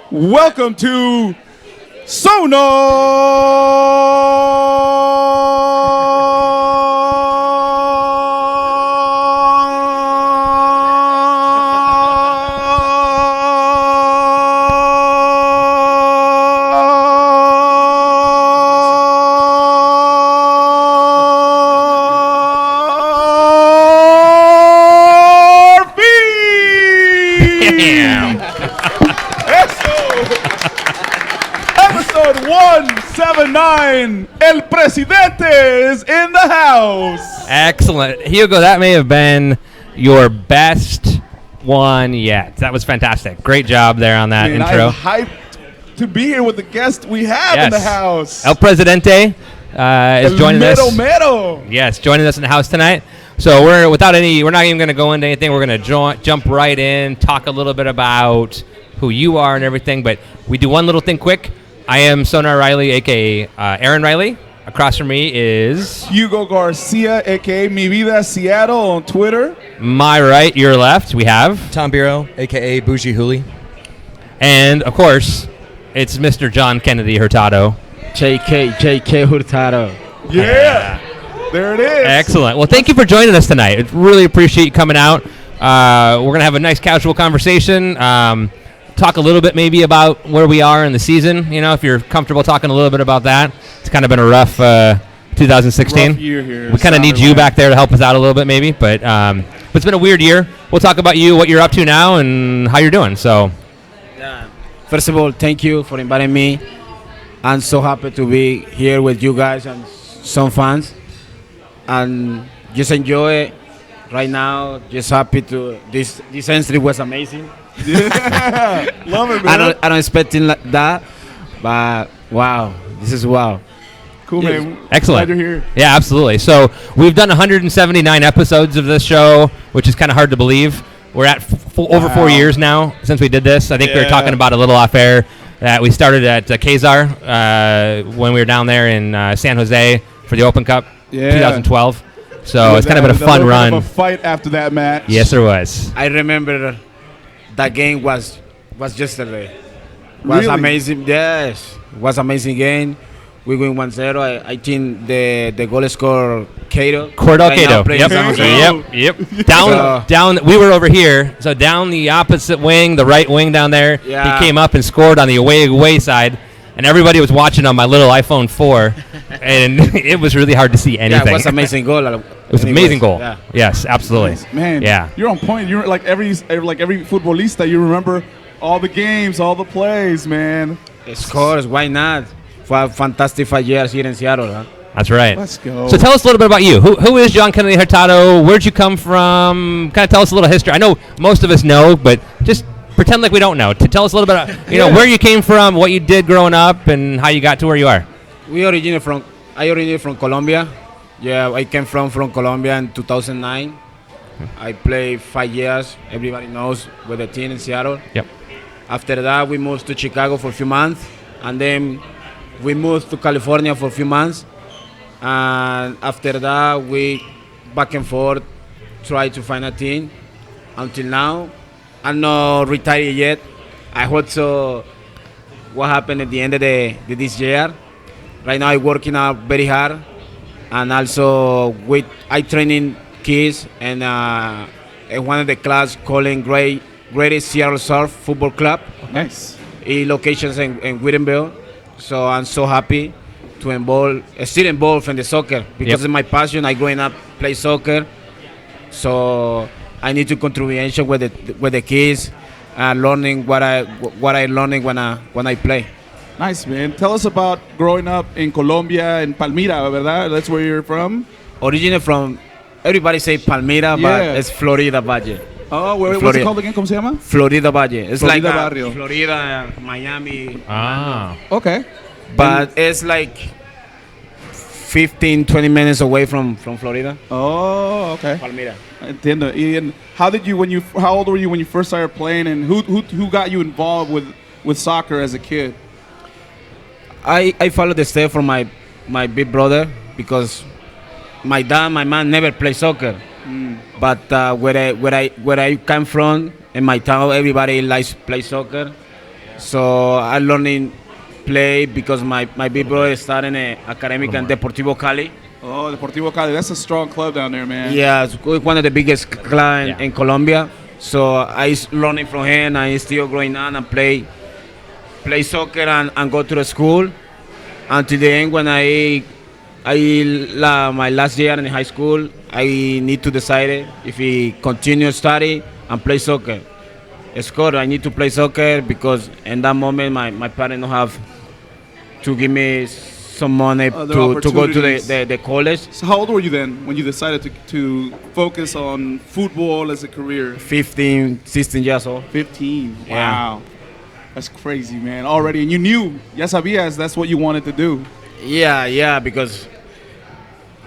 Welcome to Episode 179. El Presidente is in the house. Excellent. Hugo, that may have been your best one yet. That was fantastic. Great job there on that intro. I'm hyped to be here with the guest we have in the house. El Presidente is joining us. Mero. Yes, joining us in the house tonight. So we're not even going to go into anything. We're going to jump right in, talk a little bit about who you are and everything. But we do one little thing quick. I am Sonar Riley, a.k.a. Aaron Riley. Across from me is Hugo Garcia, a.k.a. Mi Vida Seattle on Twitter. My right, your left, we have Tom Biro, a.k.a. Bougie Hooli. And, of course, it's Mr. Jhon Kennedy Hurtado. JK Hurtado. Yeah. There it is. Excellent. Well, thank you for joining us tonight. I really appreciate you coming out. We're going to have a nice casual conversation. Talk a little bit maybe about where we are in the season. You know, if you're comfortable talking a little bit about that. It's kind of been a rough 2016. Rough year here. We kind of need you back there to help us out a little bit maybe. But it's been a weird year. We'll talk about you, what you're up to now, and how you're doing. So, First of all, thank you for inviting me. I'm so happy to be here with you guys and some fans. And just enjoy it right now. Just happy to this entry was amazing. Yeah. Love it, man. I don't expecting like that, but wow, this is wow. Cool, Yes. man. Excellent. Glad you're here. Yeah, absolutely. So we've done 179 episodes of this show, which is kind of hard to believe. We're at over 4 years now since we did this. I think we were talking about a little off air that we started at Kazar when we were down there in San Jose for the Open Cup 2012. So it's kind of been a fun run. A fight after that match. Yes, there was. I remember that game was yesterday. Was Really? amazing. Yes, was amazing game. We win 1-0. I think the goal scorer Cato. Cordell right now Cato. playing Yep. San Jose. Yep. Down. We were over here. So down the opposite wing, the right wing down there. Yeah. He came up and scored on the away side, and everybody was watching on my little iPhone 4, and it was really hard to see anything. Yeah, it was an amazing goal. It was an amazing goal. Yeah. Yes, absolutely. Man, Yeah. you're on point. You're like every futbolista. You remember all the games, all the plays, man. Of course, why not? For a fantastic 5 years here in Seattle. Huh? That's right. Let's go. So tell us a little bit about you. Who is Jhon Kennedy Hurtado? Where'd you come from? Kind of tell us a little history. I know most of us know, but just pretend like we don't know. To tell us a little bit, where you came from, what you did growing up, and how you got to where you are. I originated from Colombia. Yeah, I came from Colombia in 2009. I played 5 years. Everybody knows with the team in Seattle. Yep. After that, we moved to Chicago for a few months, and then we moved to California for a few months. And after that, we back and forth try to find a team. Until now, I'm not retired yet. I hope so. What happened at the end of this year? Right now, I'm working out very hard, and also I training kids and one of the class calling Greatest Seattle Surf Football Club. Nice. Locations in Whittenville. So I'm so happy to still involved in the soccer because of my passion. I growing up play soccer, so I need to contribution with the kids, learning what I learning when I play. Nice, man. Tell us about growing up in Colombia, in Palmira, ¿verdad? That's where you're from? Originally from, everybody say Palmira, but it's Florida Valle. Oh, what's Florida. it called again? ¿Cómo se llama? Florida Valle. It's Florida like Barrio. Florida, Miami. Okay. But it's like 15, 20 minutes away from Florida. Oh, okay. Palmira. Entiendo. And how old were you when you first started playing, and who got you involved with soccer as a kid? I followed the step from my big brother because my dad, my mom never played soccer. But where I come from in my town, everybody likes play soccer. So I learning play because my big brother started in a academic and Deportivo Cali. Oh, Deportivo Cali. That's a strong club down there, man. Yeah, it's one of the biggest clubs Yeah. in Colombia. So I learning from him. I still growing on and play soccer and go to the school until the end when my last year in high school, I need to decide if he continue study and play soccer. Scott, I need to play soccer because in that moment my parents don't have to give me some money Other to go to opportunities. the college. So how old were you then when you decided to focus on football as a career? 15, 16 years old. 15. Yeah. Wow. That's crazy, man. Already. And you knew, ya sabías, that's what you wanted to do. Yeah, because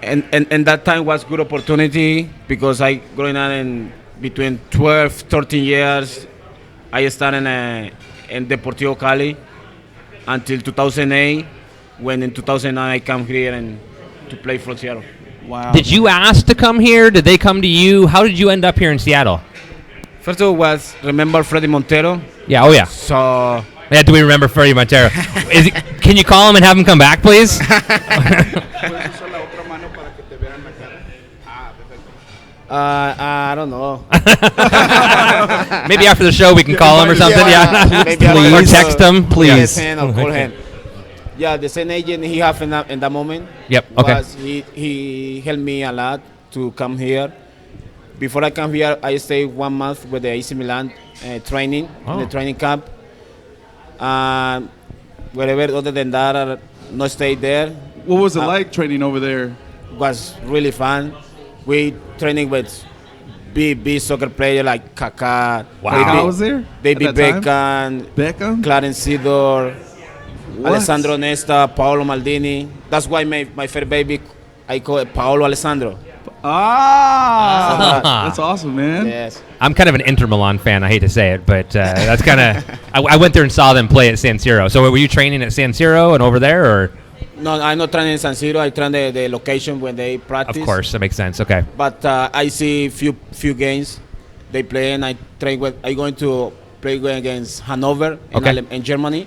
and that time was good opportunity because I growing up in between 12, 13 years. I started in Deportivo Cali until 2008, when in 2009 I come here and to play for Seattle. Wow. Did you ask to come here? Did they come to you? How did you end up here in Seattle? First of all was remember Freddie Montero. Yeah, oh yeah. So Yeah, do we remember Freddie Montero? Can you call him and have him come back, please? I don't know. Maybe after the show we can call him or something. Yeah, Maybe or text him, please. Or call him. Yeah, the same agent he have in that moment. Yep. Okay. Was he helped me a lot to come here. Before I come here, I stayed 1 month with the AC Milan training in the training camp. Wherever other than that, I not stayed there. What was it like training over there? Was really fun. We training with big soccer players like Kaká. Wow. Kaká was there? David at that Beckham, Beckham? Clarence Seedorf, What? Alessandro Nesta, Paolo Maldini. That's why my first baby, I call it Paolo Alessandro. Ah, that's awesome, man. Yes. I'm kind of an Inter Milan fan. I hate to say it, but that's kind of. I went there and saw them play at San Siro. So were you training at San Siro and over there, or? No, I'm not training in San Siro. I train the location when they practice. Of course, that makes sense. Okay. But I see few games they play, and I train with. I'm going to play against Hanover in Germany.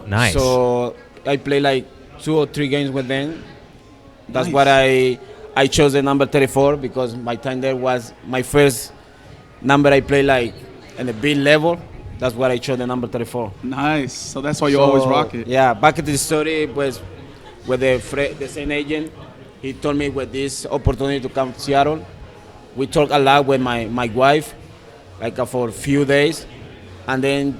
Nice. So I play like 2 or 3 games with them. That's Nice. what I chose the number 34 because my time there was my first number I play like in the big level. That's what I chose the number 34. Nice. So that's why you always rock it. Yeah, back at the story was with the same agent. He told me with this opportunity to come to Seattle. We talked a lot with my wife, like for a few days, and then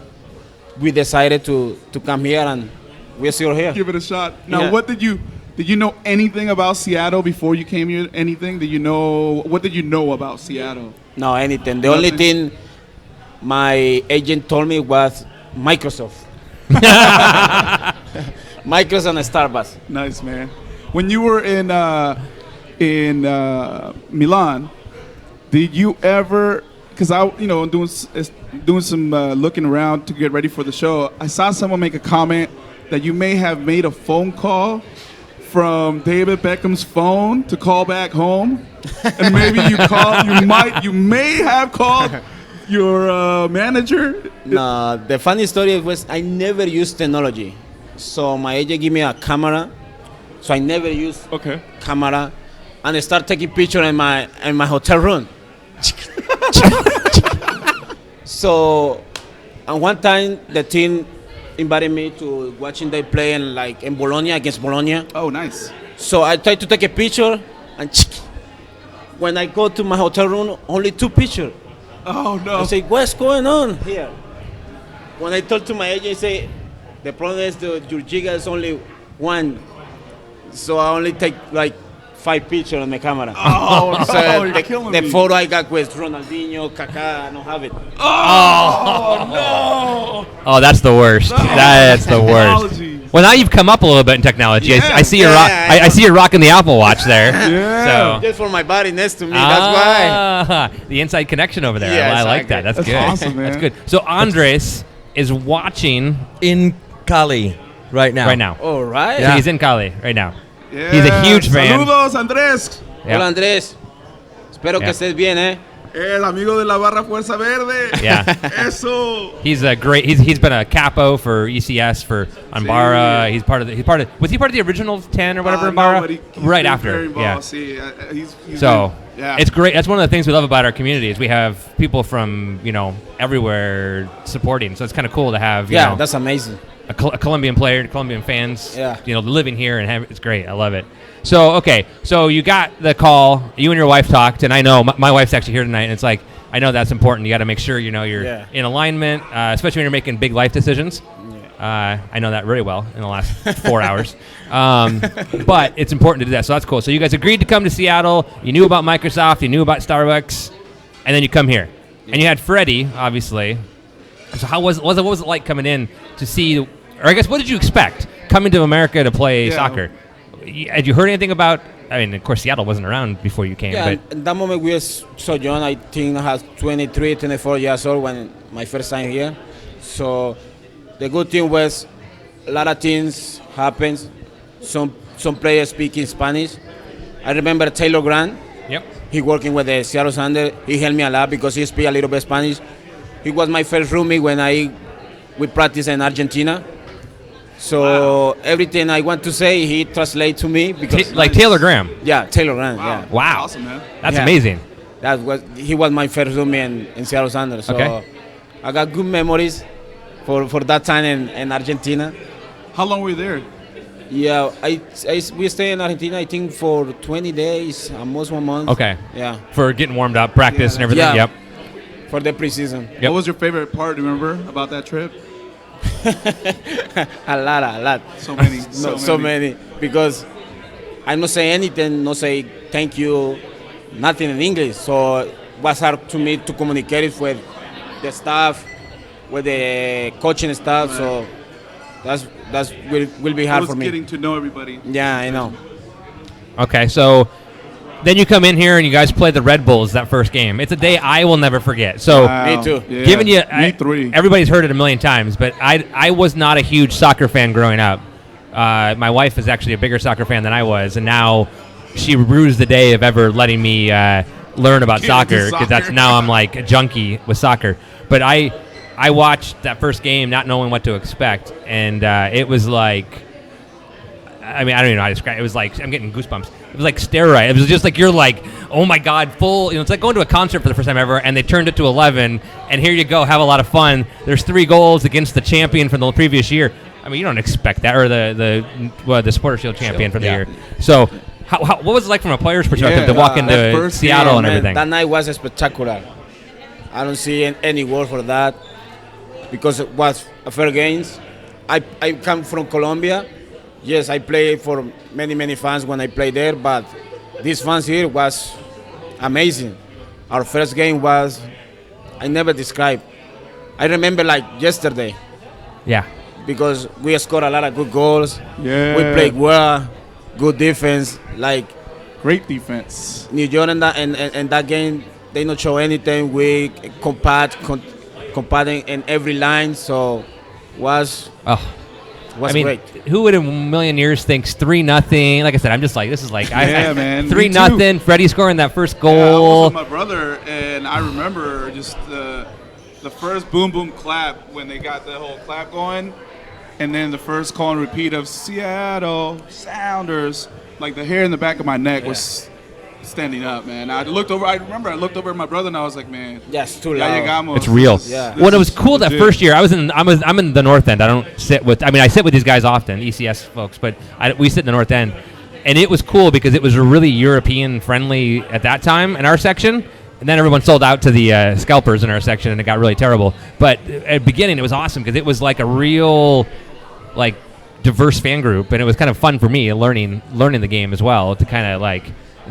we decided to come here, and we're still here. Give it a shot. Now, Yeah. what did you know anything about Seattle before you came here? Anything? What did you know about Seattle? No, anything. The only Nothing? thing my agent told me was Microsoft. Microsoft and Starbucks. Nice, man. When you were in Milan, did you ever? Because doing some looking around to get ready for the show, I saw someone make a comment that you may have made a phone call from David Beckham's phone to call back home, and maybe you may have called your manager. No, the funny story was I never used technology. So my agent gave me a camera. So I never used Okay. camera, and I start taking picture in my hotel room. So, and one time the team invited me to watching they play in Bologna against Bologna. Oh, nice. So I tried to take a picture, and when I go to my hotel room, only 2 pictures. Oh no. I say, what's going on here? When I talk to my agent, I say, the problem is your giga is only 1. So I only take like 5 pictures on my camera. Oh no, So you're killing the me. photo I got with Ronaldinho, Kaká, I don't have it. Oh no. Oh, that's the worst. That's the worst. Technology. Well, now you've come up a little bit in technology. Yeah. I see you're I see you're rocking the Apple Watch there. Yeah. So. Just for my body next to me, that's why. The inside connection over there. Yeah, I like that. exactly. That's That's good. awesome, man. That's good. So Andres is watching In Cali right now. right now. All right. So Yeah. he's in Cali right now. Yeah. He's a huge fan. Saludos, Andrés. Yeah. Hola, Andrés. Espero que Yeah. estés bien, El amigo de la barra Fuerza Verde. Yeah. Eso. He's a great. He's been a capo for ECS for Anbara. Sí. He's part of the. Was he part of the original 10 or whatever? No, Anbara? but he's Right been after. very Yeah. involved. Sí, he's So been- yeah. it's great. That's one of the things we love about our community is we have people from everywhere supporting. So it's kind of cool to have That's amazing. a Colombian player, Colombian fans, Yeah. living here and it's great. I love it. So okay, so you got the call. You and your wife talked, and I know my wife's actually here tonight, and it's like I know that's important. You got to make sure you're Yeah. in alignment, especially when you're making big life decisions. I know that really well in the last 4 hours. But it's important to do that, so that's cool. So you guys agreed to come to Seattle. You knew about Microsoft. You knew about Starbucks. And then you come here. And you had Freddie, obviously. So how what was it like coming in to see, or I guess what did you expect coming to America to play soccer? Had you heard anything about, I mean, of course, Seattle wasn't around before you came. Yeah, But in that moment we was so young. I think I was 23, 24 years old when my first time here. So the good thing was a lot of things happens. Some players speaking Spanish. I remember Taylor Grant. Yep. He working with the Seattle Sounders. He helped me a lot because he speak a little bit Spanish. He was my first roommate when we practice in Argentina. So everything I want to say, he translate to me because like Taylor Graham. yeah, Taylor Grant. Yeah. Wow. Awesome, man. That's Yeah. amazing. He was my first roommate in Seattle Sounders. So Okay. I got good memories for that time in Argentina. How long were you there? Yeah, we stay in Argentina I think for 20 days, almost 1 month. Okay. Yeah, For getting warmed up, practice, and everything. Yeah. Yep. for the preseason. Yep. What was your favorite part? Do you remember about that trip? a lot. So many. So many because I not say anything, not say thank you, nothing in English. So it was hard to me to communicate with the staff, with the coaching staff. So that's will be It hard was for me. getting to know everybody. Yeah, I know. Okay, so then you come in here and you guys play the Red Bulls that first game. It's a day I will never forget. So Wow. Me too. Yeah. giving you, Me three. everybody's heard it a million times, but I was not a huge soccer fan growing up. My wife is actually a bigger soccer fan than I was, and now she rues the day of ever letting me learn about Get into soccer because that's soccer. now I'm like a junkie with soccer. But I watched that first game not knowing what to expect, and it was like, I mean, I don't even know how to describe it. It was like, I'm getting goosebumps. It was like steroid. It was just like, you're like, oh my God, full. It's like going to a concert for the first time ever, and they turned it to 11, and here you go, have a lot of fun. There's 3 goals against the champion from the previous year. I mean, you don't expect that, or the Supporter Shield champion from the year. So, what was it like from a player's perspective to walk that into first Seattle game, and Man, everything? that night was spectacular. I don't see any word for that because it was a fair games. I come from Colombia. Yes, I play for many fans when I play there, but these fans here was amazing. Our first game was, I never describe. I remember like yesterday Yeah. because we scored a lot of good goals. Yeah. We played well, good defense. Like Great defense. New York in that game, they not show anything. We competing in every line, so was Oh. I mean, great. who would in a million years thinks 3-0? Like I said, I'm just like, this is like, Yeah, man. Me 3-0. Freddie scoring that first Yeah, I was goal. with my brother, and I remember just the first boom boom clap when they got the whole clap going, and then the first call and repeat of Seattle Sounders. Like the hair in the back of my neck was standing up, man. I remember I looked over at my brother, and I was like, man, Yes, too ya loud. llegamos. It's real. Yeah. Well, it was cool that legit. first year. I'm in the North End. I don't sit with. I mean, I sit with these guys often, ECS folks, but we sit in the North End, and it was cool because it was really European friendly at that time in our section. And then everyone sold out to the scalpers in our section, and it got really terrible. But at the beginning, it was awesome because it was like a real, like, diverse fan group, and it was kind of fun for me learning the game as well to kind of like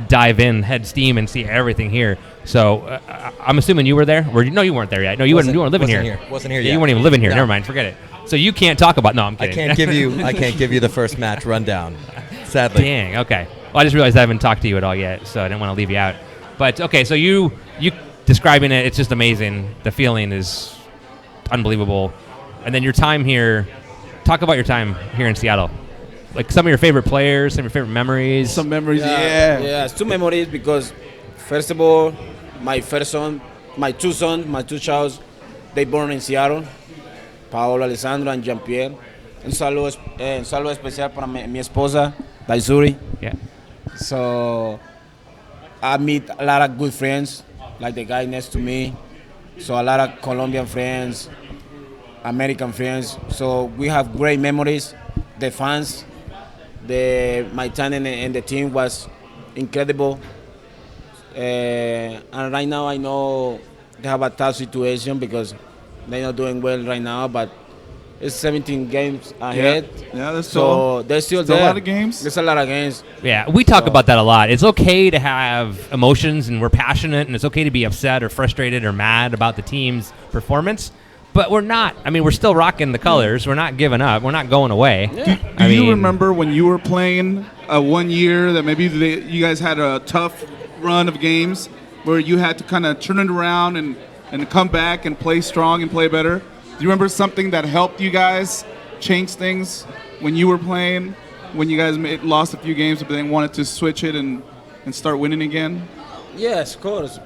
dive in head steam and see everything here. So I'm assuming you were there. No, you weren't there yet. No, you weren't living here. Wasn't here Yeah, yet. you weren't even living here. No. Never mind. Forget it. So you can't talk about. No, I'm I kidding. can't give you the first match rundown. Sadly. Dang. Okay. Well, I just realized I haven't talked to you at all yet, so I didn't want to leave you out. But okay, so you describing it, it's just amazing. The feeling is unbelievable. And then your time here. Talk about your time here in Seattle. Like some of your favorite players, some of your favorite memories. Some memories. Yeah, it's two memories because first of all, my first son, my two sons, my two childs, they born in Seattle. Paolo, Alessandro, and Jean-Pierre. Un saludo especial para mi esposa, Daisuri. Yeah. So I meet a lot of good friends, like the guy next to me. So a lot of Colombian friends, American friends. So we have great memories. The fans, my time in the team was incredible. And right now I know they have a tough situation because they're not doing well right now, but it's 17 games ahead. Yeah, that's so they're still still there. a lot of games. There's a lot of games. Yeah, we talk about that a lot. It's okay to have emotions, and we're passionate, and it's okay to be upset or frustrated or mad about the team's performance. But we're not. I mean, we're still rocking the colors. We're not giving up. We're not going away. Yeah. Do you remember when you were playing 1 year that maybe you guys had a tough run of games where you had to kind of turn it around and come back and play strong and play better? Do you remember something that helped you guys change things when you were playing, when you guys lost a few games but then wanted to switch it and start winning again? Yes, of course.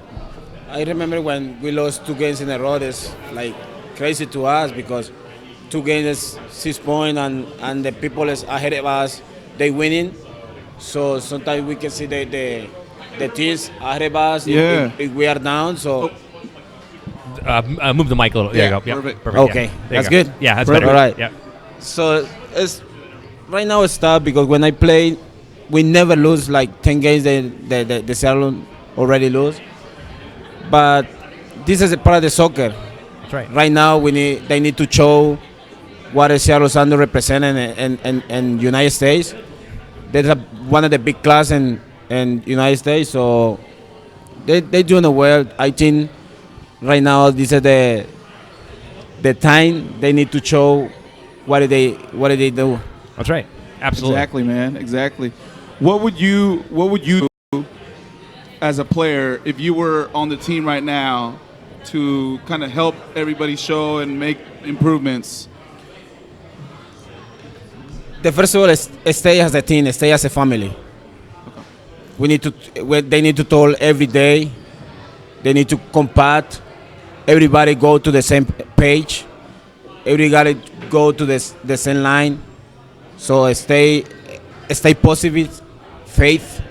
I remember when we lost 2 games in a row. It's like crazy to us because 2 games is 6 points and the people is ahead of us, they winning. So sometimes we can see the teams ahead of us if we are down. So. Move the mic a little. There you go. Yep. Perfect. Okay, Yeah. There you that's go. good. Yeah, that's Perfect. better. All right. Yep. So it's right now it's tough because when I play, we never lose like 10 games. The Seattle already lose, but this is a part of the soccer. That's right. Right now they need to show what is Seattle Sounders representing in United States. There's one of the big class in United States, so they doing it well. I think right now this is the time they need to show what did they do. That's right. Absolutely. Exactly, man. Exactly. What would you do as a player if you were on the team right now to kind of help everybody show and make improvements? The first of all is stay as a team, stay as a family. They need to talk every day. They need to compact. Everybody go to the same page. Everybody go to the same line. So stay positive, faith,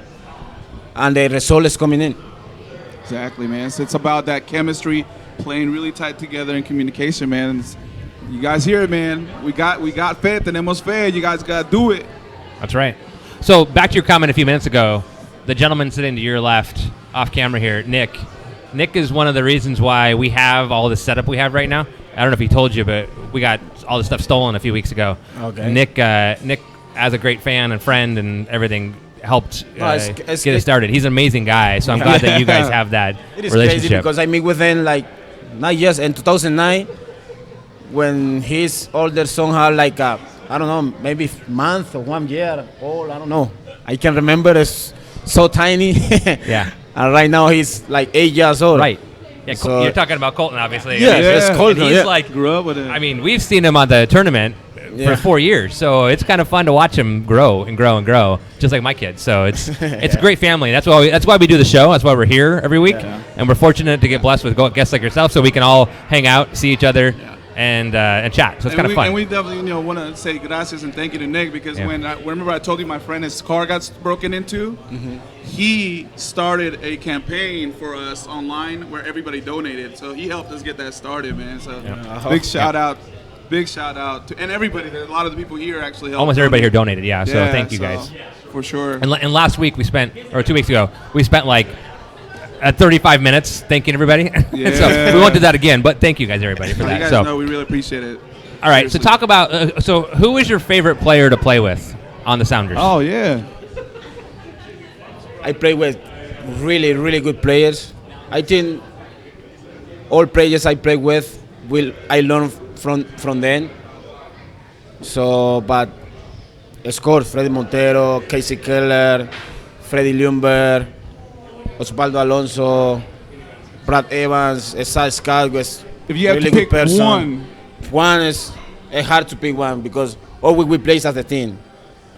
and the result is coming in. Exactly, man. So it's about that chemistry, playing really tight together, and communication, man. You guys hear it, man. We got fe, tenemos fe. You guys got to do it. That's right. So back to your comment a few minutes ago, the gentleman sitting to your left, off camera here, Nick. Nick is one of the reasons why we have all the setup we have right now. I don't know if he told you, but we got all the stuff stolen a few weeks ago. Okay. Nick, as a great fan and friend and everything, helped get it it's started. He's an amazing guy, so I'm glad that you guys have that It is relationship. crazy because I meet with him like not just in 2009 when his older son had like I don't know, maybe month or 1 year old. I don't know. I can remember. It's so tiny. Yeah. And right now he's like 8 years old. Right. Yeah, So- you're talking about Colton, obviously. Yeah, I mean, it's Colton, and he's yeah. like, Grew up with it. I mean, we've seen him on the tournament Yeah. for 4 years, so it's kind of fun to watch him grow and grow and grow, just like my kids. So it's a great family. That's why we do the show. That's why we're here every week, and we're fortunate to get blessed with guests like yourself, so we can all hang out, see each other, and chat. So it's kind of fun. And we definitely want to say gracias and thank you to Nick because Yeah. remember I told you my friend his car got broken into. He started a campaign for us online where everybody donated. So he helped us get that started, man. So big shout out to and everybody. A lot of the people here actually helped. Almost everybody here donated, yeah. So Yeah, thank you guys. for sure. And last week or 2 weeks ago, we spent like 35 minutes thanking everybody. So we won't do that again, but thank you guys, everybody, for You that. guys So know we really appreciate it. all right, so Seriously. talk about so who is your favorite player to play with on the Sounders? Oh yeah. I play with really, really good players. I think all players I play with I learn from them. So, but of course, Freddy Montero, Casey Keller, Freddie Lumber, Osvaldo Alonso, Brad Evans, Esai Scott was If you have really to pick good person. one, One is hard to pick one because all we play as a team.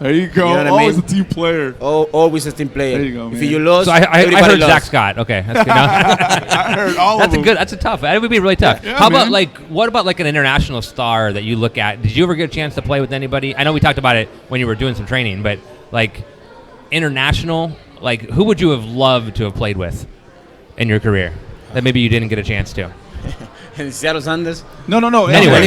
There you go. You know what I Always mean? a team player. Always a team player. There you go, If man. you lose, So I everybody heard lost. Zach Scott. Okay, that's good. No. I heard all That's of a them. good. That's a tough. That would be really tough. Yeah, How about man. what about like an international star that you look at? Did you ever get a chance to play with anybody? I know we talked about it when you were doing some training, but like international, like who would you have loved to have played with in your career that maybe you didn't get a chance to? And Seattle Sanders. No. Anywhere.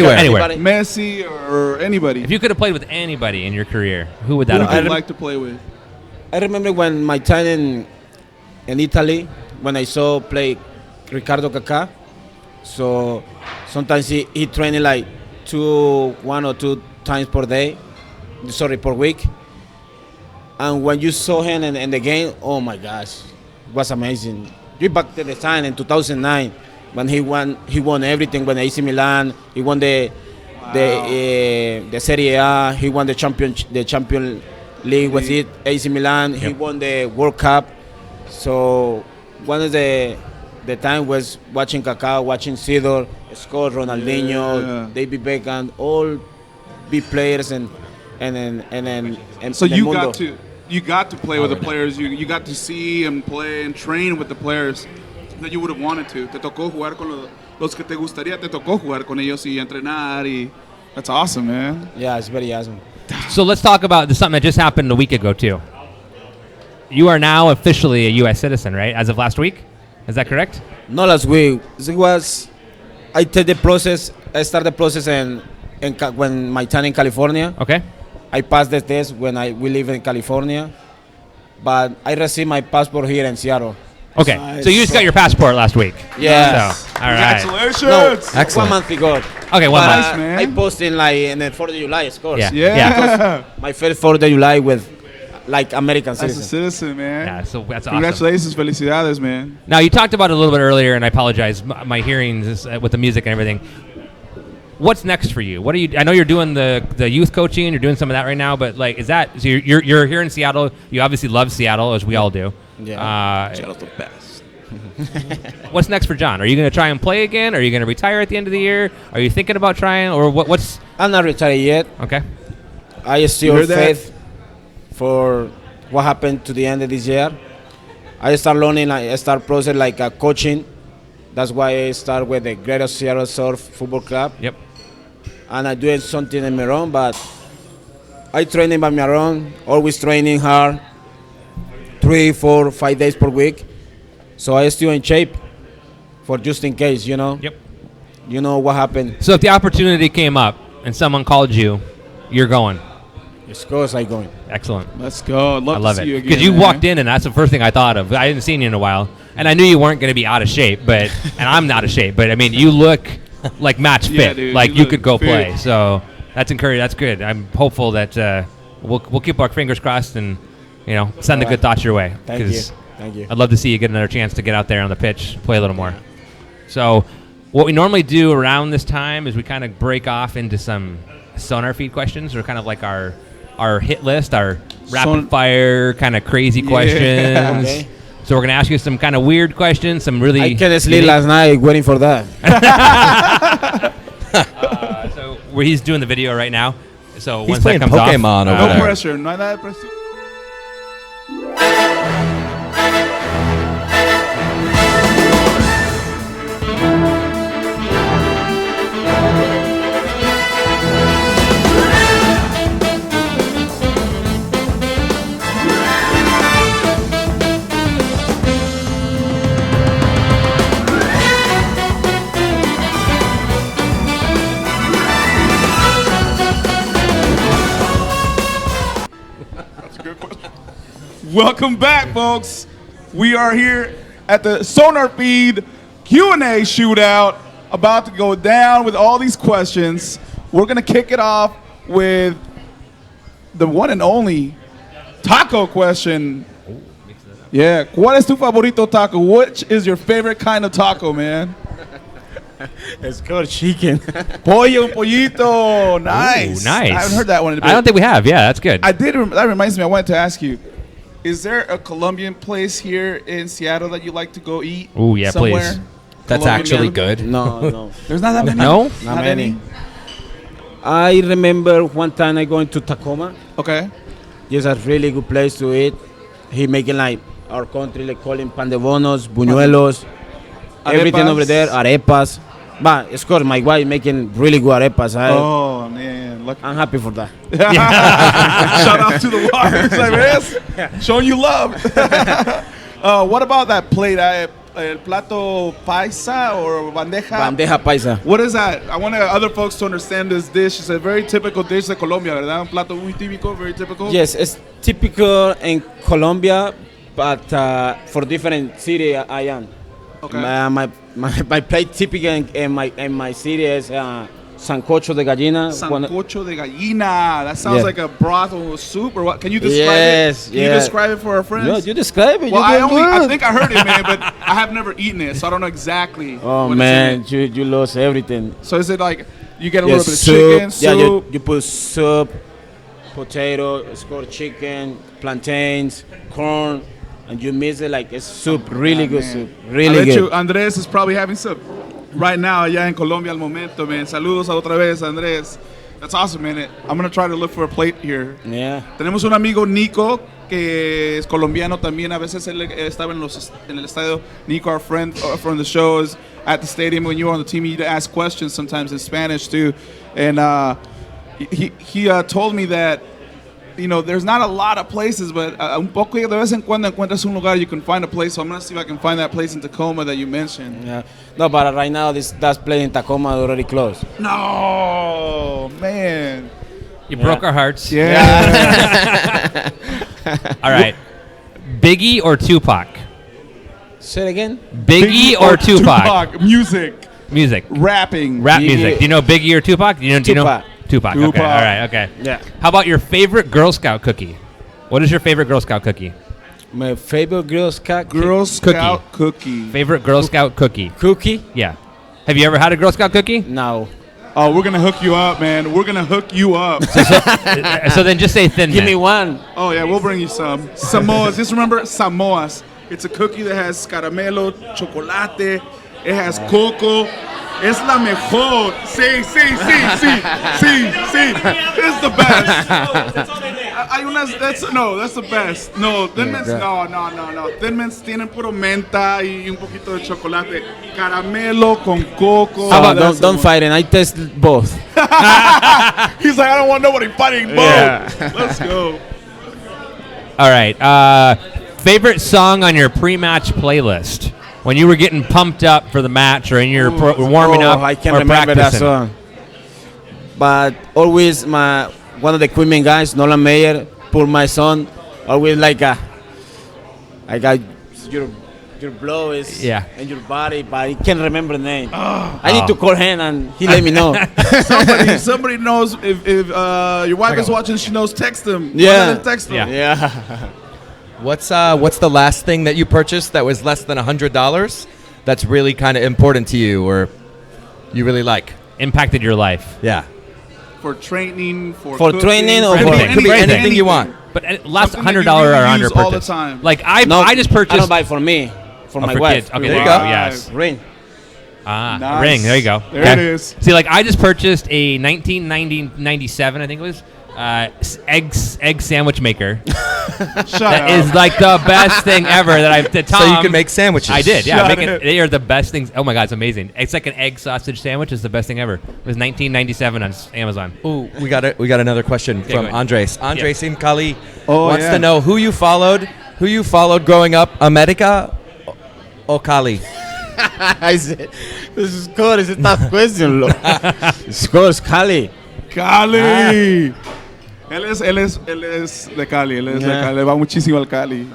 Messi or anybody. If you could have played with anybody in your career, who would Who that would have you been? like to play with? I remember when my time in Italy, when I saw play Ricardo Kaká. So sometimes he training like 1 or 2 times per week. And when you saw him in the game, oh my gosh, it was amazing. You back to the time in 2009 when he won everything. When AC Milan, he won the Serie A, he won the champion league with it. AC Milan, he won the World Cup. So one of the time was watching Kaká, watching Sidor, Scott, Ronaldinho, David Beckham, all big players and So the you mundo. got to play with the players. You got to see and play and train with the players that you would have wanted to. Te tocó jugar con los que te gustaría. Te tocó jugar con ellos y entrenar. That's awesome, man. Yeah, it's very awesome. So let's talk about something that just happened a week ago too. You are now officially a U.S. citizen, right? As of last week, is that correct? Not last week. I started the process when my time in California. Okay. I passed the test when we live in California, but I received my passport here in Seattle. Okay. Nice. So you just got your passport last week. Yeah. So, all right. Congratulations. No, Excellent. 1 month ago. Okay, 1 But, month. Nice, man. I posted in the 4th of July, of course. Yeah. Yeah. My first 4th of July with like American As a citizen. citizen, man. Yeah. So that's awesome. Congratulations, felicidades, man. Now you talked about it a little bit earlier, and I apologize. My hearings with the music and everything. What's next for you? What are you? I know you're doing the youth coaching. You're doing some of that right now, but like, is that so? You're here in Seattle. You obviously love Seattle, as we all do. Yeah. Seattle's the best. What's next for Jhon? Are you going to try and play again? Are you going to retire at the end of the year? Are you thinking about trying, or what's I'm not retired yet. okay? I still heard that? faith for what happened to the end of this year. I start learning, I start process like coaching. That's why I start with the Greater Seattle Surf Football Club. Yep. And I do something on my own, but I training by my own, always training hard, 3, 4, 5 days per week. So I still in shape for just in case, you know. Yep. You know what happened. So if the opportunity came up and someone called you, you're going. Of course I going. Excellent. Let's go. I'd love I love to it see you again. because you man. walked in and that's the first thing I thought of. I hadn't seen you in a while, and I knew you weren't going to be out of shape, but and I'm not out of shape, but I mean you look like match fit, Yeah, dude, like you you look could go fit. play. So that's encouraging. That's good. I'm hopeful that we'll keep our fingers crossed and send the good thoughts your way. Thank you. 'cause Thank you. I'd love to see you get another chance to get out there on the pitch, play a little more. So what we normally do around this time is we kind of break off into some SonarFeed questions, or kind of like our hit list, our rapid fire kind of crazy questions. Okay. So we're going to ask you some kind of weird questions, some really I can't sleep unique- last night waiting for that. So where he's doing the video right now. So He's once playing that comes Pokemon off, over No there. pressure. No nada de presión. Welcome back, folks. We are here at the SonarFeed Q&A shootout, about to go down with all these questions. We're going to kick it off with the one and only taco question. Yeah, ¿cuál es tu favorito taco? Which is your favorite kind of taco, man? It's called chicken. Pollo, pollito. Nice. Ooh, nice. I haven't heard that one in a bit. I don't think we have. Yeah, that's good. I did. That reminds me. I wanted to ask you: is there a Colombian place here in Seattle that you like to go eat? Ooh, yeah, somewhere? please. That's Colombian actually man? good. No. There's not that many. No? Not Not many. I remember one time I going to Tacoma. Okay. Just a really good place to eat. He making like our country, like calling pan de bonos, buñuelos, everything over there, arepas. But of course, my wife making really good arepas. Oh man, look. I'm happy for that. Shout out to the Waters, I guess. Showing you love. What about that plate? El plato paisa or bandeja? Bandeja paisa. What is that? I want other folks to understand this dish. It's a very typical dish de Colombia, ¿verdad? Un plato muy típico, very typical. Yes, it's typical in Colombia, but for different city I am. Okay. My plate typical in my city is sancocho de gallina. Sancocho de gallina. That sounds Yeah. like a broth or a soup or what? Can you describe Yes, it? Can you yeah. describe it for our friends? No, you describe it. Well, you I think I heard it, man, but I have never eaten it, so I don't know exactly. Oh what man, it's in you lost everything. it. So is it like you get a Yes, little bit of chicken, soup? Yeah, you put soup, potato, scored chicken, plantains, corn, and you mix it like it's soup. Really good man. soup. I Really bet good. you Andrés is probably having soup right now allá en Colombia al momento, man. Saludos otra vez, Andrés. That's awesome, man. I'm going to try to look for a plate here. Yeah. Tenemos un amigo, Nico, que es colombiano también. A veces él estaba en el estadio. Nico, our friend from the show, is at the stadium. When you were on the team, he'd ask questions sometimes in Spanish, too. And he told me that, you know, there's not a lot of places, but un poco de vez en cuando encuentras un lugar you can find a place. So I'm going to see if I can find that place in Tacoma that you mentioned. Yeah. No, but right now that place in Tacoma already closed. No, man. You broke our hearts. Yeah. All right. Biggie or Tupac? Say it again. Biggie or Tupac? Music. Music. Rapping. Rap Biggie. music. Do you know Biggie or Tupac? Do you know Tupac. Tupac. Tupac. Okay. All right. Okay. Yeah. How about your favorite Girl Scout cookie? What is your favorite Girl Scout cookie? My favorite Girl Scout Girl Scout cookie. Favorite Girl Scout cookie? cookie? Yeah. Have you ever had a Girl Scout cookie? No. Oh, we're going to hook you up, man. We're going to hook you up. So then just say Thin Give me Mint. one. Oh, yeah, we'll bring you some. Samoas. Just remember Samoas. It's a cookie that has caramelo, chocolate. It has cocoa. Es la mejor. Sí. It's the best. Hay unas, that's the best. No, Thin Mints, no. Thin Mints tienen puro menta y un poquito de chocolate. Caramelo con coco. How about That's the don't one. fight it. I test both. He's like, I don't want nobody fighting both. Yeah. Let's go. All right. Favorite song on your pre-match playlist? When you were getting pumped up for the match or in your warming up I can't or remember practicing. that song. But always one of the equipment guys, Nolan Mayer, put my son always like I got your blow is and your body, but I can't remember the name. I need to call him and he let me know. Somebody knows if your wife is watching. She knows. Text them. Yeah. Text them. Yeah. What's the last thing that you purchased that was less than $100 that's really kind of important to you or you really like? Impacted your life. Yeah. For training, for training, or for It could be anything you want. But last Something that $100 you or really under use all the purchase. time. Like I just I purchased don't buy it for me, for my for wife. kids. Okay, There you wow, go. yes. Ring. Nice. Ring. There you go. There it is. See, like I just purchased a 1997, I think it was, egg sandwich maker. Shut That up. is like the best thing ever that I've. So you can make sandwiches. I did, yeah. Shut Making, it. they are the best things. Oh my god, it's amazing. It's like an egg sausage sandwich. It's the best thing ever. It was 1997 on Amazon. Ooh, we got another question go from ahead. Andres. Andres in Cali Oh, wants yeah. to know who you followed growing up, America or Cali? I said, this is good. It's a tough question, look. It's good. It's Cali. Cali. Él es de Cali. Él es de Yeah. Cali. Le va muchísimo al Cali.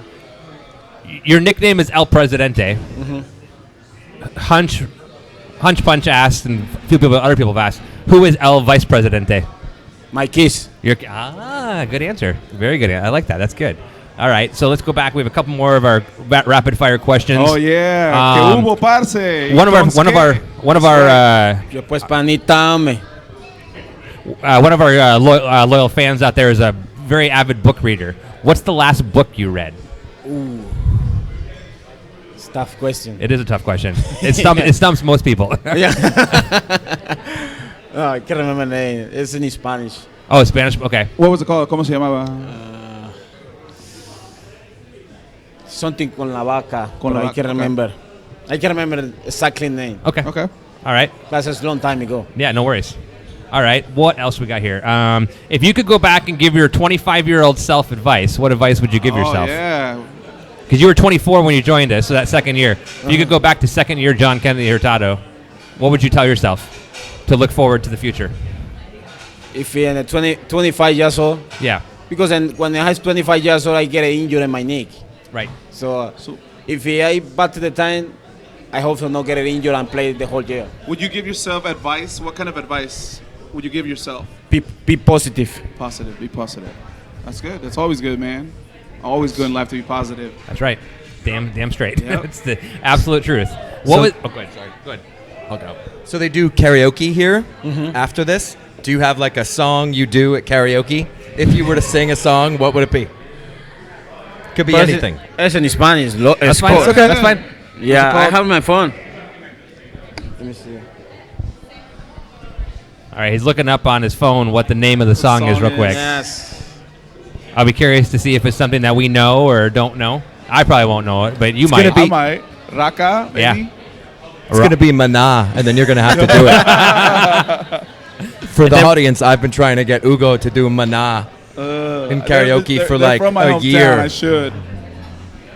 Your nickname is El Presidente. Hunch Punch asked, and other people have asked, who is El Vice Presidente? My kiss. Good answer. Very good. I like that. That's good. All right, so let's go back. We have a couple more of our rapid fire questions. Oh yeah. Um, Que hubo, parce. One of our Después panita, hombre. one of our loyal fans out there is a very avid book reader. What's the last book you read? It's a tough question. It is a tough question. It stumps most people. Yeah. Oh, I can't remember the name. It's in Spanish. Oh, Spanish. Okay. What was it called? ¿Cómo se llamaba? something con la vaca. Con la but I vaca, can't okay. remember. I can't remember exactly the name. Okay. Okay. All right. That's a long time ago. Yeah, no worries. All right. What else we got here? If you could go back and give your 25-year-old self advice, what advice would you give yourself? Oh, yeah. Because you were 24 when you joined us, so that second year. If you could go back to second year Jhon Kennedy Hurtado, what would you tell yourself to look forward to the future? If you're 25 years old, Yeah. because when I was 25 years old, I get an injury in my neck. Right. So if I back to the time, I hope to not get an injury and play the whole year. Would you give yourself advice? What kind of advice would you give yourself? Be positive. Positive. Be positive. That's good. That's always good, man. Always good in life to be positive. That's right. Damn straight. Yep. It's the absolute truth. What was? Oh, go ahead. Sorry. Go ahead. I'll go. So they do karaoke here after this. Do you have like a song you do at karaoke? If you were to sing a song, what would it be? Could be anything. It's in Spanish. That's fine. It's okay. That's fine. Yeah, What's it I have my phone. Let me see. All right. He's looking up on his phone what the name of the song is real quick. Yes. I'll be curious to see if it's something that we know or don't know. I probably won't know it, but you might. gonna be- I might. Raka, maybe? Yeah. It's going to be Mana, and then you're going to have to do it. For the audience, I've been trying to get Ugo to do Mana in karaoke for they're like from my a hometown, year. I should.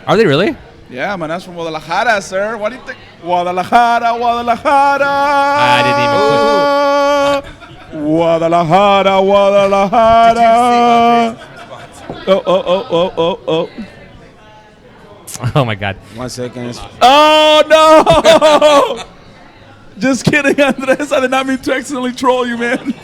Are they really? Yeah, man, that's from Guadalajara, sir. What do you think? Guadalajara, Guadalajara. I Guadalajara, Guadalajara. Oh. Oh my God. 1 second. Oh, no. Just kidding, Andres. I did not mean to accidentally troll you, man.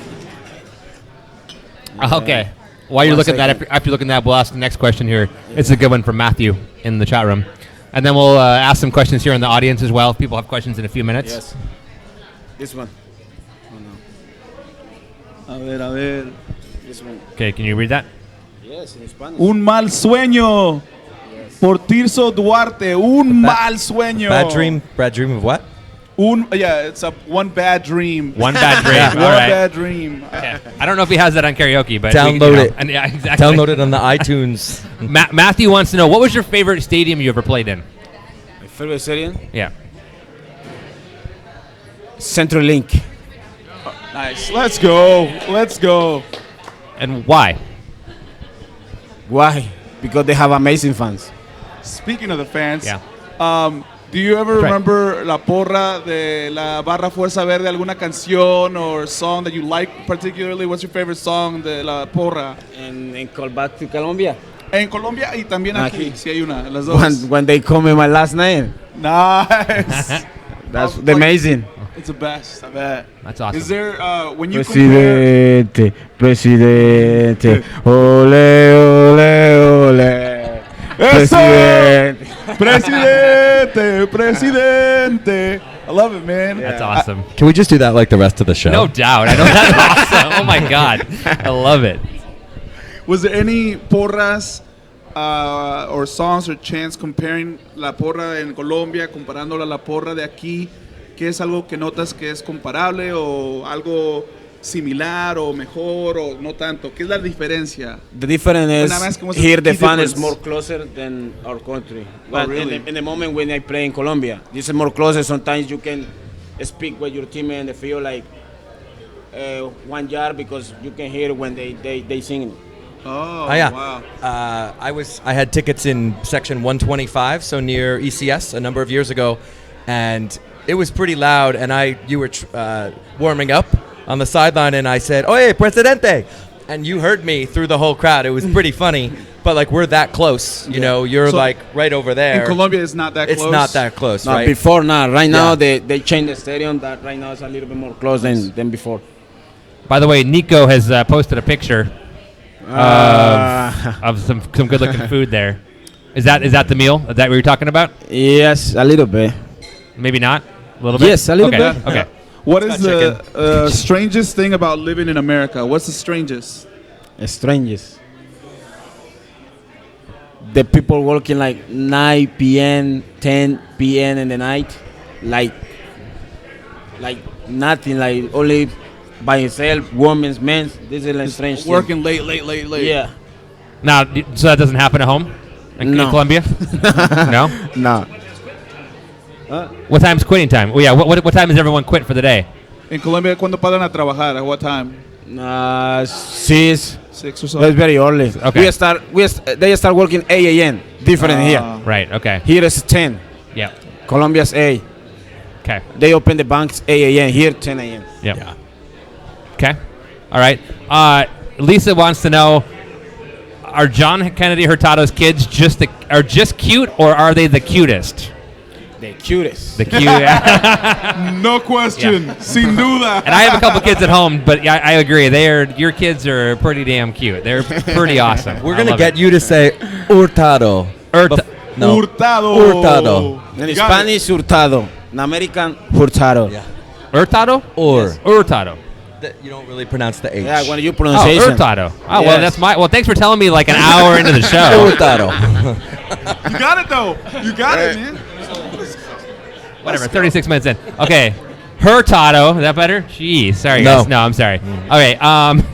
Okay. While you're One looking at that, second. after you're looking at that, we'll ask the next question here. It's a good one from Matthew in the chat room. And then we'll ask some questions here in the audience as well. If people have questions in a few minutes. Yes. This one. A ver. This one. Okay, can you read that? Yes, in Spanish. Un mal sueño. Por Tirso Duarte. Un mal sueño. Bad dream of what? It's one bad dream. One bad dream. One All right. bad dream. Okay. I don't know if he has that on karaoke, but Download it. And yeah, exactly. Download it on the iTunes. Matthew wants to know, what was your favorite stadium you ever played in? My favorite stadium? Yeah. Central Link. Nice. Let's go. And why? Why? Because they have amazing fans. Speaking of the fans, Yeah. do you ever Right. remember la porra de la barra Fuerza Verde, alguna canción or song that you like particularly? What's your favorite song de la porra? And call back to Colombia. En Colombia y también aquí, Aquí. si hay una, las dos. When they call me my last name. Nice. That's amazing. It's the best, I bet. That's awesome. Is there, when you compare... Presidente, ole, ole, ole. ¡Eso! Presidente. I love it, man. That's awesome. Can we just do that like the rest of the show? No doubt. I know that's awesome. Oh my God. I love it. Was there any porras or songs or chants comparing la porra en Colombia, comparándola a la porra de aquí? ¿Qué es algo que notas que es comparable o algo similar o mejor o no tanto? ¿Qué es la diferencia? The difference When I'm asking is what's the here the key fan is difference? more closer than our country. But really? in the moment when I play in Colombia, this is more closer. Sometimes you can speak with your team in the field like 1 yard because you can hear when they sing. Oh, yeah. wow. I had tickets in section 125, so near ECS, a number of years ago, and it was pretty loud. And you were warming up on the sideline, and I said, "Oye, Presidente," and you heard me through the whole crowd. It was pretty funny, but like we're that close, you know. You're So, like right over there. In Colombia, it's not that it's close? not that close, No, right? before now. Right now Yeah. they changed the stadium. That right now is a little bit more close than before. By the way, Nico has posted a picture of some good looking food there. Is that the meal? Is that what you're talking about? Yes, a little bit. Maybe not. A little bit. Yes, a little Okay. bit. Okay. What is Not the strangest thing about living in America? What's the strangest? Strangest. The people working like 9 p.m., 10 p.m. in the night, like nothing, like only by yourself, women's, men's. This is like strange thing. Working late. Yeah. Now, so that doesn't happen at home? In No. Colombia? No? No. What time's quitting time? Well, yeah, what time does everyone quit for the day? In Colombia, ¿cuándo paran a trabajar? At what time? 6. 6 or so? That's very early. Okay. They start working 8 a.m. Different here. Right, okay. Here is 10. Yeah. Colombia's 8. Okay. They open the banks 8 a.m. Here 10 a.m. Yep. Yeah. Okay. All right. Lisa wants to know: are John Kennedy Hurtado's kids just cute, or are they the cutest? The cutest. The cute. No question. Sin duda. And I have a couple kids at home, but yeah, I agree. Your kids are pretty damn cute. They're pretty awesome. We're gonna get you to say Hurtado. No. Hurtado. Hurtado. In Spanish, Hurtado. In American, Hurtado. Yeah. Hurtado Or Hurtado. you don't really pronounce the H. Yeah, when you Oh, pronunciation. Hurtado. Oh, well, Yes. that's my. Well, thanks for telling me like an hour into the show. Hurtado. You got it, though. You got it, man. Whatever. 36 minutes in. Okay. Hurtado. Is that better? Jeez. Sorry, No. guys. No, I'm sorry. Okay.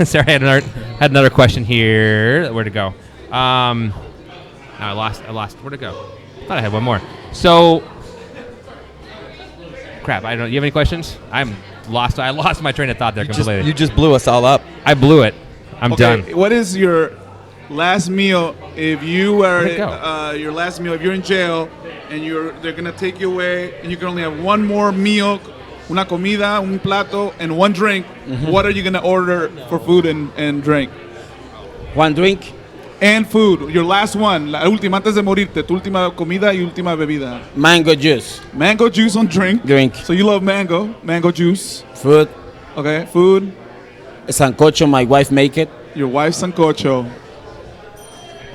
Sorry, I had another question here. Where'd it go? No, I lost. Where'd it go? I thought I had one more. So, crap. I don't. You have any questions? I'm lost. I lost my train of thought there completely. You just blew us all up. I blew it. I'm done. What is your last meal if you Where'd it are go? your last meal if you're in jail and they're gonna take you away and you can only have one more meal, una comida, un plato, and one drink? What are you gonna order for food and drink? One drink, And food. Your last one, la última antes de morirte, tu última comida y última bebida. mango juice, Mango juice on drink. Drink. So you love mango juice. food, Okay, food. sancocho. My wife make it. Your wife's sancocho.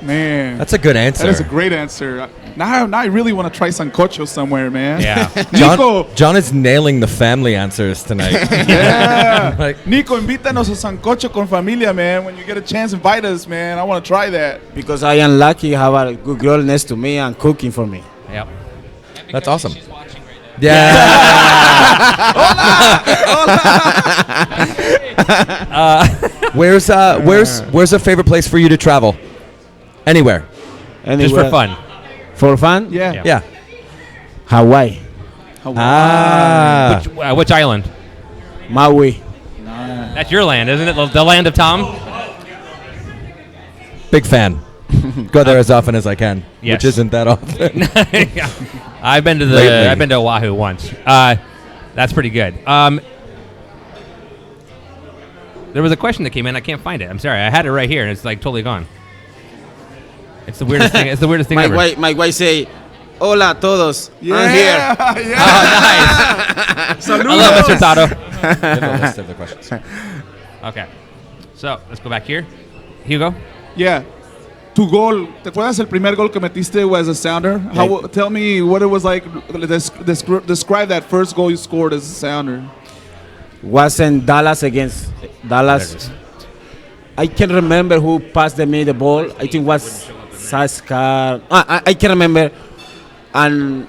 Man, That's a good answer. that is a great answer. Now I really want to try sancocho somewhere, man. Yeah. Nico, John is nailing the family answers tonight. yeah. Like- Nico, invítanos a sancocho con familia, man. When you get a chance, invite us, man. I want to try that. Because I am lucky to have a good girl next to me and cooking for me. Yep. That's awesome. Yeah. Where's a favorite place for you to travel? Anywhere. Just for fun. For fun? Yeah. Yeah. Hawaii, Ah. Which island? Maui. That's your land, isn't it? The land of Tom? Big fan. Go there as often as I can, Yes. which isn't that often. Yeah. I've been to Lately. I've been to Oahu once. That's pretty good. There was a question that came in. I can't find it. I'm sorry. I had it right here, and it's like totally gone. It's the weirdest thing. It's the weirdest thing My ever. wife say, "Hola todos, Yeah. I'm here." Yeah. Oh, nice. Saludos. I love Mr. Tato. Give a list of the questions. Okay. So let's go back here. Hugo. Yeah. Tu gol, ¿te acuerdas el primer gol que metiste as a sounder? Tell me what it was like. Describe that first goal you scored as a sounder. Was in Dallas against Dallas. I can't remember who passed me the ball. I think it was Saskar. I can't remember. And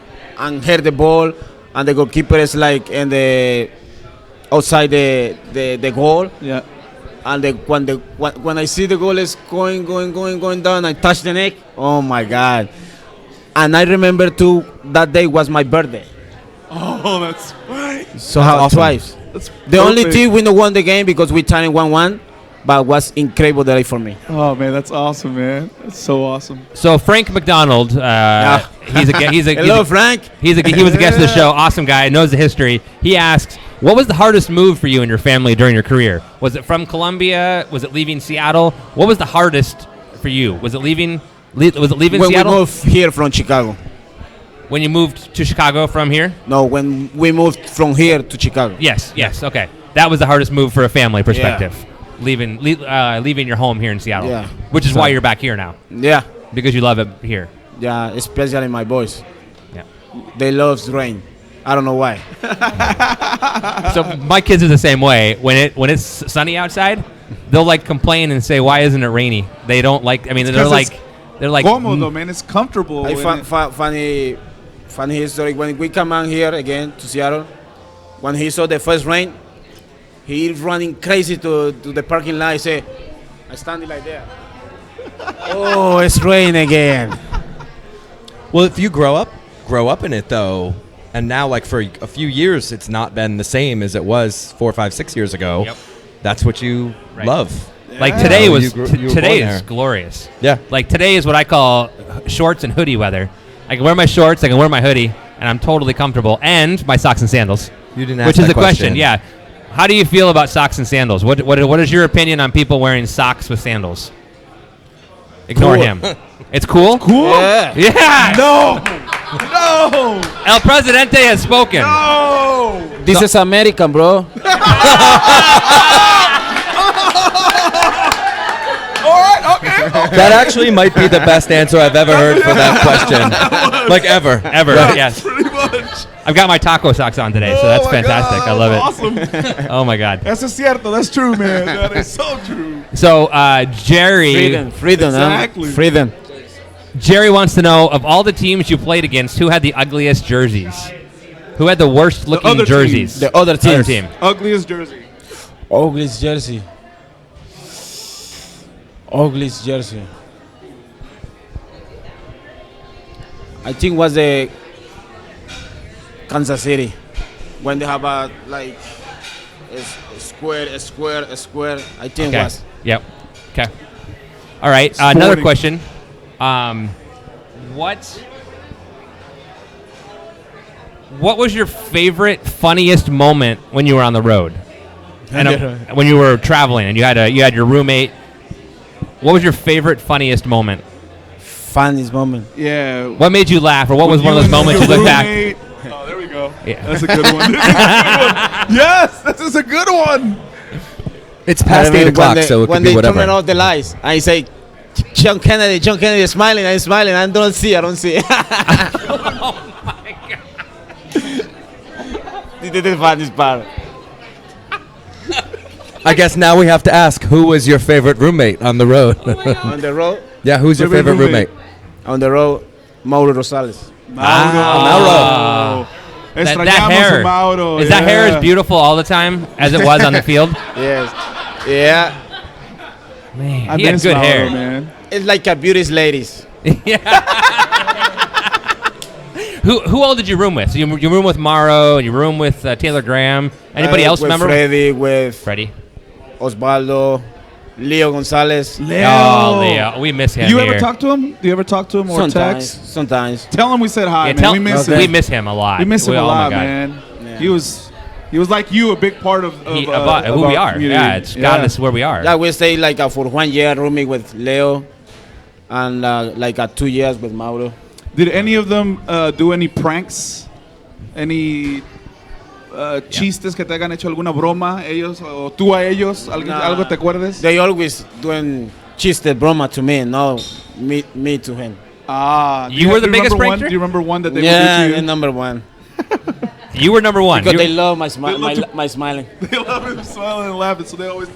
heard the ball, and the goalkeeper is like in the outside the goal. Yeah. And when I see the goal is going down, I touch the neck. Oh my God! And I remember too that day was my birthday. Oh, that's right. So how awesome. twice? That's The only perfect. team we don't won the game because we tied 1-1, but was incredible day for me. Oh man, that's awesome, man. That's so awesome. So Frank McDonald. He's a Hello, Frank. he was a guest of the show. Awesome guy. Knows the history. He asks, what was the hardest move for you and your family during your career? Was it from Colombia? Was it leaving Seattle? What was the hardest for you? Was it leaving When Seattle? we moved here from Chicago. When you moved to Chicago from here? No, when we moved from here to Chicago. Yes. Okay. That was the hardest move for a family perspective. Leaving your home here in Seattle. Yeah. Which is why you're back here now, Yeah, because you love it here. yeah, especially my boys. Yeah. They love rain. I don't know why. So my kids are the same way. When it's sunny outside, they'll like complain and say, "Why isn't it rainy?" They don't like. I mean, they're 'cause like, Cómodo, man. It's comfortable. I when funny history. When we come out here again to Seattle, when he saw the first rain, he running crazy to the parking lot. He say, "I standing like that." Oh, it's rain again. Well, if you grow up in it though, and now like for a few years, it's not been the same as it was 4, 5, 6 years ago. Yep. That's what you Right. love. Like Yeah. today You was grew- you were today born is there. glorious. Yeah. Like today is what I call shorts and hoodie weather. I can wear my shorts, I can wear my hoodie, and I'm totally comfortable, and my socks and sandals. You didn't ask Which is that the question. Yeah. How do you feel about socks and sandals? What is your opinion on people wearing socks with sandals? Ignore Cool. him. It's cool? Cool? Yeah. Yeah. No. No. El Presidente has spoken. No. This is American, bro. All right. Okay. That actually might be the best answer I've ever heard for that question. Like ever. Ever, Right. yes. Pretty much. I've got my taco socks on today, so that's Oh my fantastic. God, I love it. Awesome. Oh my God. That's cierto. That's true, man. That is so true. So Jerry Freedom, Exactly. huh? Freedom. Jerry wants to know, of all the teams you played against, who had the ugliest jerseys? Who had the worst looking other jerseys? team. The other team. Other team. Ugliest jersey. Ugliest jersey. Ugliest jersey. I think was the Kansas City when they have a like a square. I think Okay. was. Yep. Okay. All right. Another Sporting. question. What was your favorite, funniest moment when you were on the road? And when you were traveling and you had your roommate. What was your favorite, funniest moment? Funniest moment. Yeah. What made you laugh, or what was one of those moments you look back? Oh, there we go. Yeah. That's a good one. This is a good one. Yes, this is a good one. It's past 8 o'clock, so it could when be they whatever. turn off the lights, I say, John Kennedy is smiling. I'm smiling. I don't see. Oh my God. This is the funniest part. I guess now we have to ask, who was your favorite roommate on the road? On the road, Yeah, who's your Favorite favorite roommate? on the road, Mauro Rosales. Mauro. That Extrañamos hair. a Mauro. Is that hair as beautiful all the time as it was on the field? Yes. Yeah. Man, I he had miss good Mauro, hair. man. It's like a beauty's ladies. Who all did you room with? So you room with Mauro, and you room with Taylor Graham. Anybody else with remember? Freddy, with Freddie. Osvaldo, Leo Gonzalez. Oh, Leo. We miss him You here. ever talk to him? Do you ever talk to him or text? Sometimes. Tell him we said hi, Yeah, man. We miss him. we miss him a lot. We miss him a oh my lot, God. man. Yeah. He was like you, a big part of Who we our are. community. Yeah, it's gotten us where we are. Yeah, we stay like for 1 year rooming with Leo, and like 2 years with Mauro. Did any of them do any pranks? Any chistes que te hayan hecho alguna broma ellos o tú a ellos? ¿Algo te acuerdes? They always doing chiste broma to me, no me to him. You were the biggest remember one? prankster? Do you remember one that they Yeah, would do the to number one. You were number one. Because You- they love my love smiling. you? They love him smiling and laughing, so they always.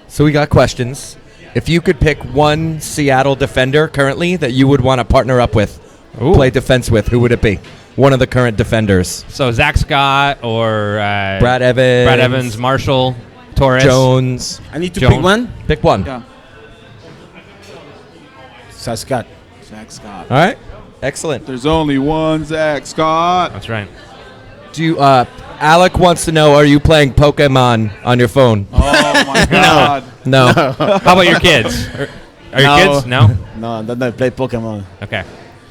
So we got questions. If you could pick one Seattle defender currently that you would want to partner up with, Ooh. play defense with, who would it be? One of the current defenders. So Zach Scott or Brad Evans. Marshall, Torres. Jones. I need to Jhon. pick one. Pick one. Yeah. Saskat. Zach Scott. All right. Excellent. There's only one Zach Scott. That's right. Do you, Alec wants to know, are you playing Pokemon on your phone? Oh my God. No. How about your kids? Are your No. kids? No? No, they don't play Pokemon. Okay.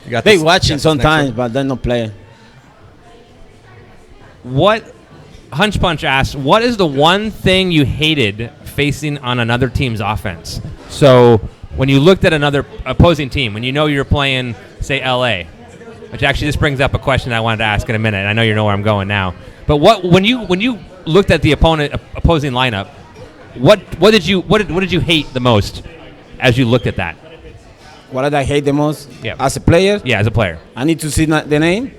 You got They this- watching got this next sometimes, one. but they don't play. What Hunch Punch asks, what is the one thing you hated facing on another team's offense? So when you looked at another opposing team, when you know you're playing, say, LA, which actually this brings up a question I wanted to ask in a minute. I know you know where I'm going now. But when you looked at the opposing lineup, what did you hate the most as you looked at that? What did I hate the most? Yeah. As a player, Yeah, as a player. I need to see the name.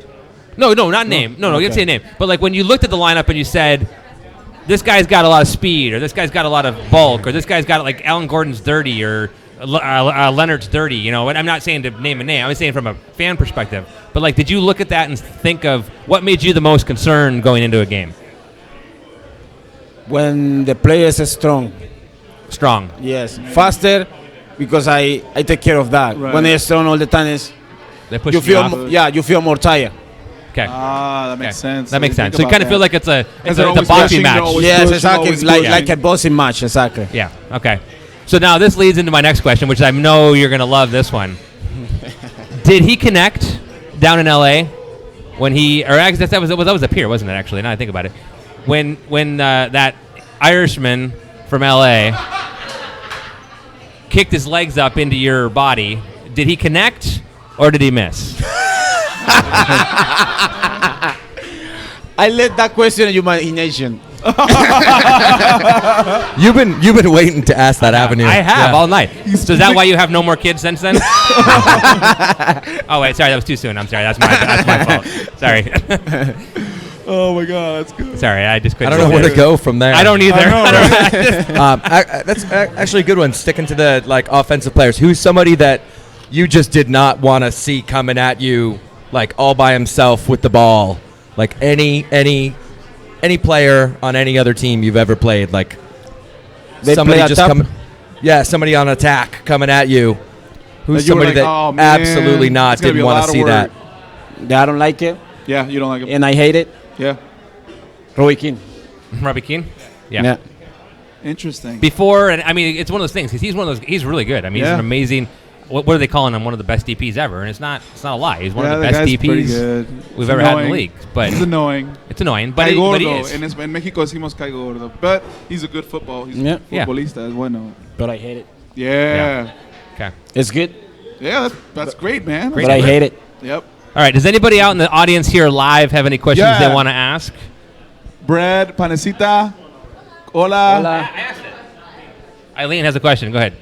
No, not name. No, you Okay. can say name. But like when you looked at the lineup and you said, this guy's got a lot of speed, or this guy's got a lot of bulk, or this guy's got like Alan Gordon's dirty, or Leonard's dirty. You know, and I'm not saying to name a name. I'm saying from a fan perspective. But like, did you look at that and think of what made you the most concerned going into a game? When the players are strong, Strong. yes, faster, because I take care of that. Right. When they're strong all the time, is They push you you feel off. you feel more tired. Okay. That makes sense. That makes Think sense. So you about kind of that. feel like it's a they're always boxing pushing, match. they're always Yes, pushing, exactly. always Like pushing. a boxing match, exactly. Yeah. Okay. So now this leads into my next question, which I know you're going to love this one. Did he connect down in L.A. when he, or actually that was a peer, wasn't it? Actually, now that I think about it, when that Irishman from L.A. kicked his legs up into your body, did he connect or did he miss? I let that question in your imagination. You've been waiting to ask that, haven't you? I have all night. So is that why you have no more kids since then? Oh wait, sorry, that was too soon. I'm sorry, that's my fault. Sorry. Oh my God, that's good. Sorry, I just couldn't. I don't know where to go from there. I don't either. That's actually a good one. Sticking to the offensive players. Who's somebody that you just did not want to see coming at you all by himself with the ball? Like any player on any other team you've ever played, They somebody play just at top? coming. Yeah, somebody on attack coming at you. Who's You were somebody like, that "Oh, man, absolutely not it's gonna be didn't a want lot to of see work." that? I don't like it, Yeah, you don't like him. and I hate it. Yeah. Roy Keane. Robbie Keane? Yeah. Interesting. Before, and I mean, it's one of those things because he's one of those. He's really good. I mean, he's Yeah. an amazing. What are they calling him? One of the best DPs ever, and it's not a lie. He's one of the best guy's pretty DPs good. we've It's ever had in the annoying. league. But It's annoying. it's annoying. But Cai he gordo. is. En México decimos cai gordo. But he's a good football. He's Yeah. a futbolista. Es bueno. But I hate it. Yeah. Okay. It's good, Yeah, that's great, man. Great. but I hate it. Yep. All right. Does anybody out in the audience here live have any questions Yeah. they want to ask? Bread, panecita. Hola. Eileen has a question. Go ahead.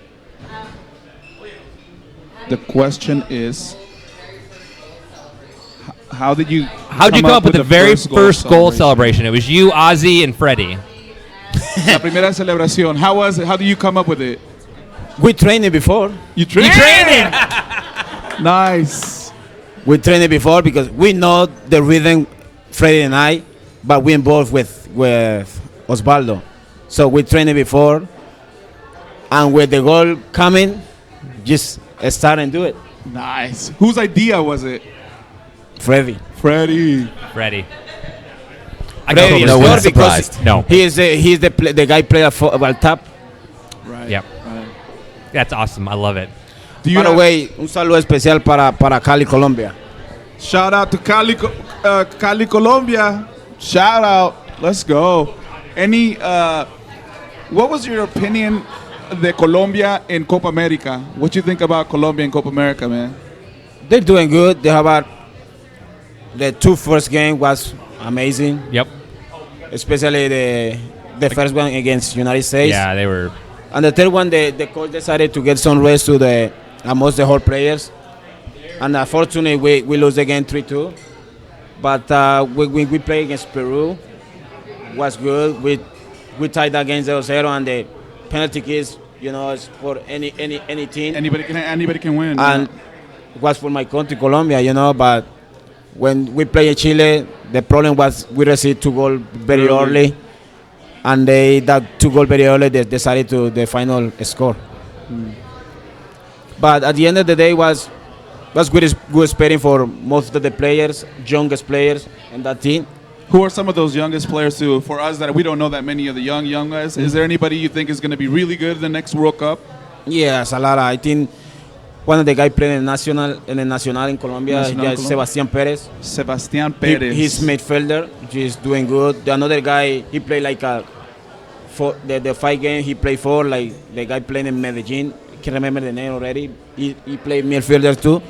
The question is, how did you How'd you come up with the very first goal celebration? It was you, Ozzy, and Freddie. La primera celebración. How was it? How did you come up with it? We trained it before. You trained? Nice. We trained it before because we know the rhythm, Freddie and I, but we involved with Osvaldo. So we trained it before, and with the goal coming, just start and do it. Nice. Whose idea was it? Freddie. Freddie. Freddie. I Freddie totally is no understand. one's good because surprised. No. He's the guy play at top. Right. Yep. Right. That's awesome. I love it. Do you By the have- way, un saludo especial para Cali, Colombia. Shout out to Cali, Cali, Colombia. Shout out. Let's go. Any? What was your opinion de Colombia in Copa America? What you think about Colombia in Copa America, man? They're doing good. They have the two first game was amazing, Yep. especially the first one against United States. Yeah, they were. And the third one, the coach decided to get some rest to amongst the whole players. And unfortunately, we lose again 3-2. But we play against Peru. Was good. We tied against 0-0, and the penalty kicks, is for any team. Anybody can win. And it was for my country, Colombia, but when we play in Chile, the problem was we received 2 goals very early. And that 2 goals very early, they decided to the final score. But at the end of the day, was good sparring for most of the players, youngest players in that team. Who are some of those youngest players too? For us that we don't know that many of the young guys, is there anybody you think is going to be really good in the next World Cup? Yes, a lot. I think one of the guys playing in the Nacional in Colombia, Nacional is Colombia. Sebastián Pérez. Sebastián Pérez. He's midfielder. He's doing good. The another guy, he played the 5 game he played for, like the guy playing in Medellin. I can't remember the name already. He played midfielder too.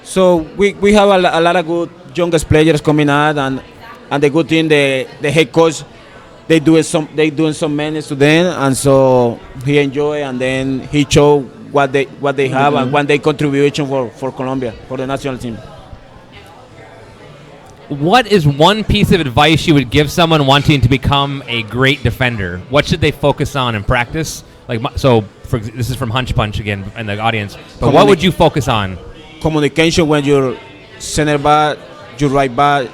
So we have a lot of good youngest players coming out, and the good thing, the head coach, they doing some minutes to them, and so he enjoy, and then he show what they have and what they contribution for Colombia, for the national team. What is one piece of advice you would give someone wanting to become a great defender? What should they focus on in practice? This is from Hunch Punch again in the audience. But what would you focus on? Communication when your center back, your right back,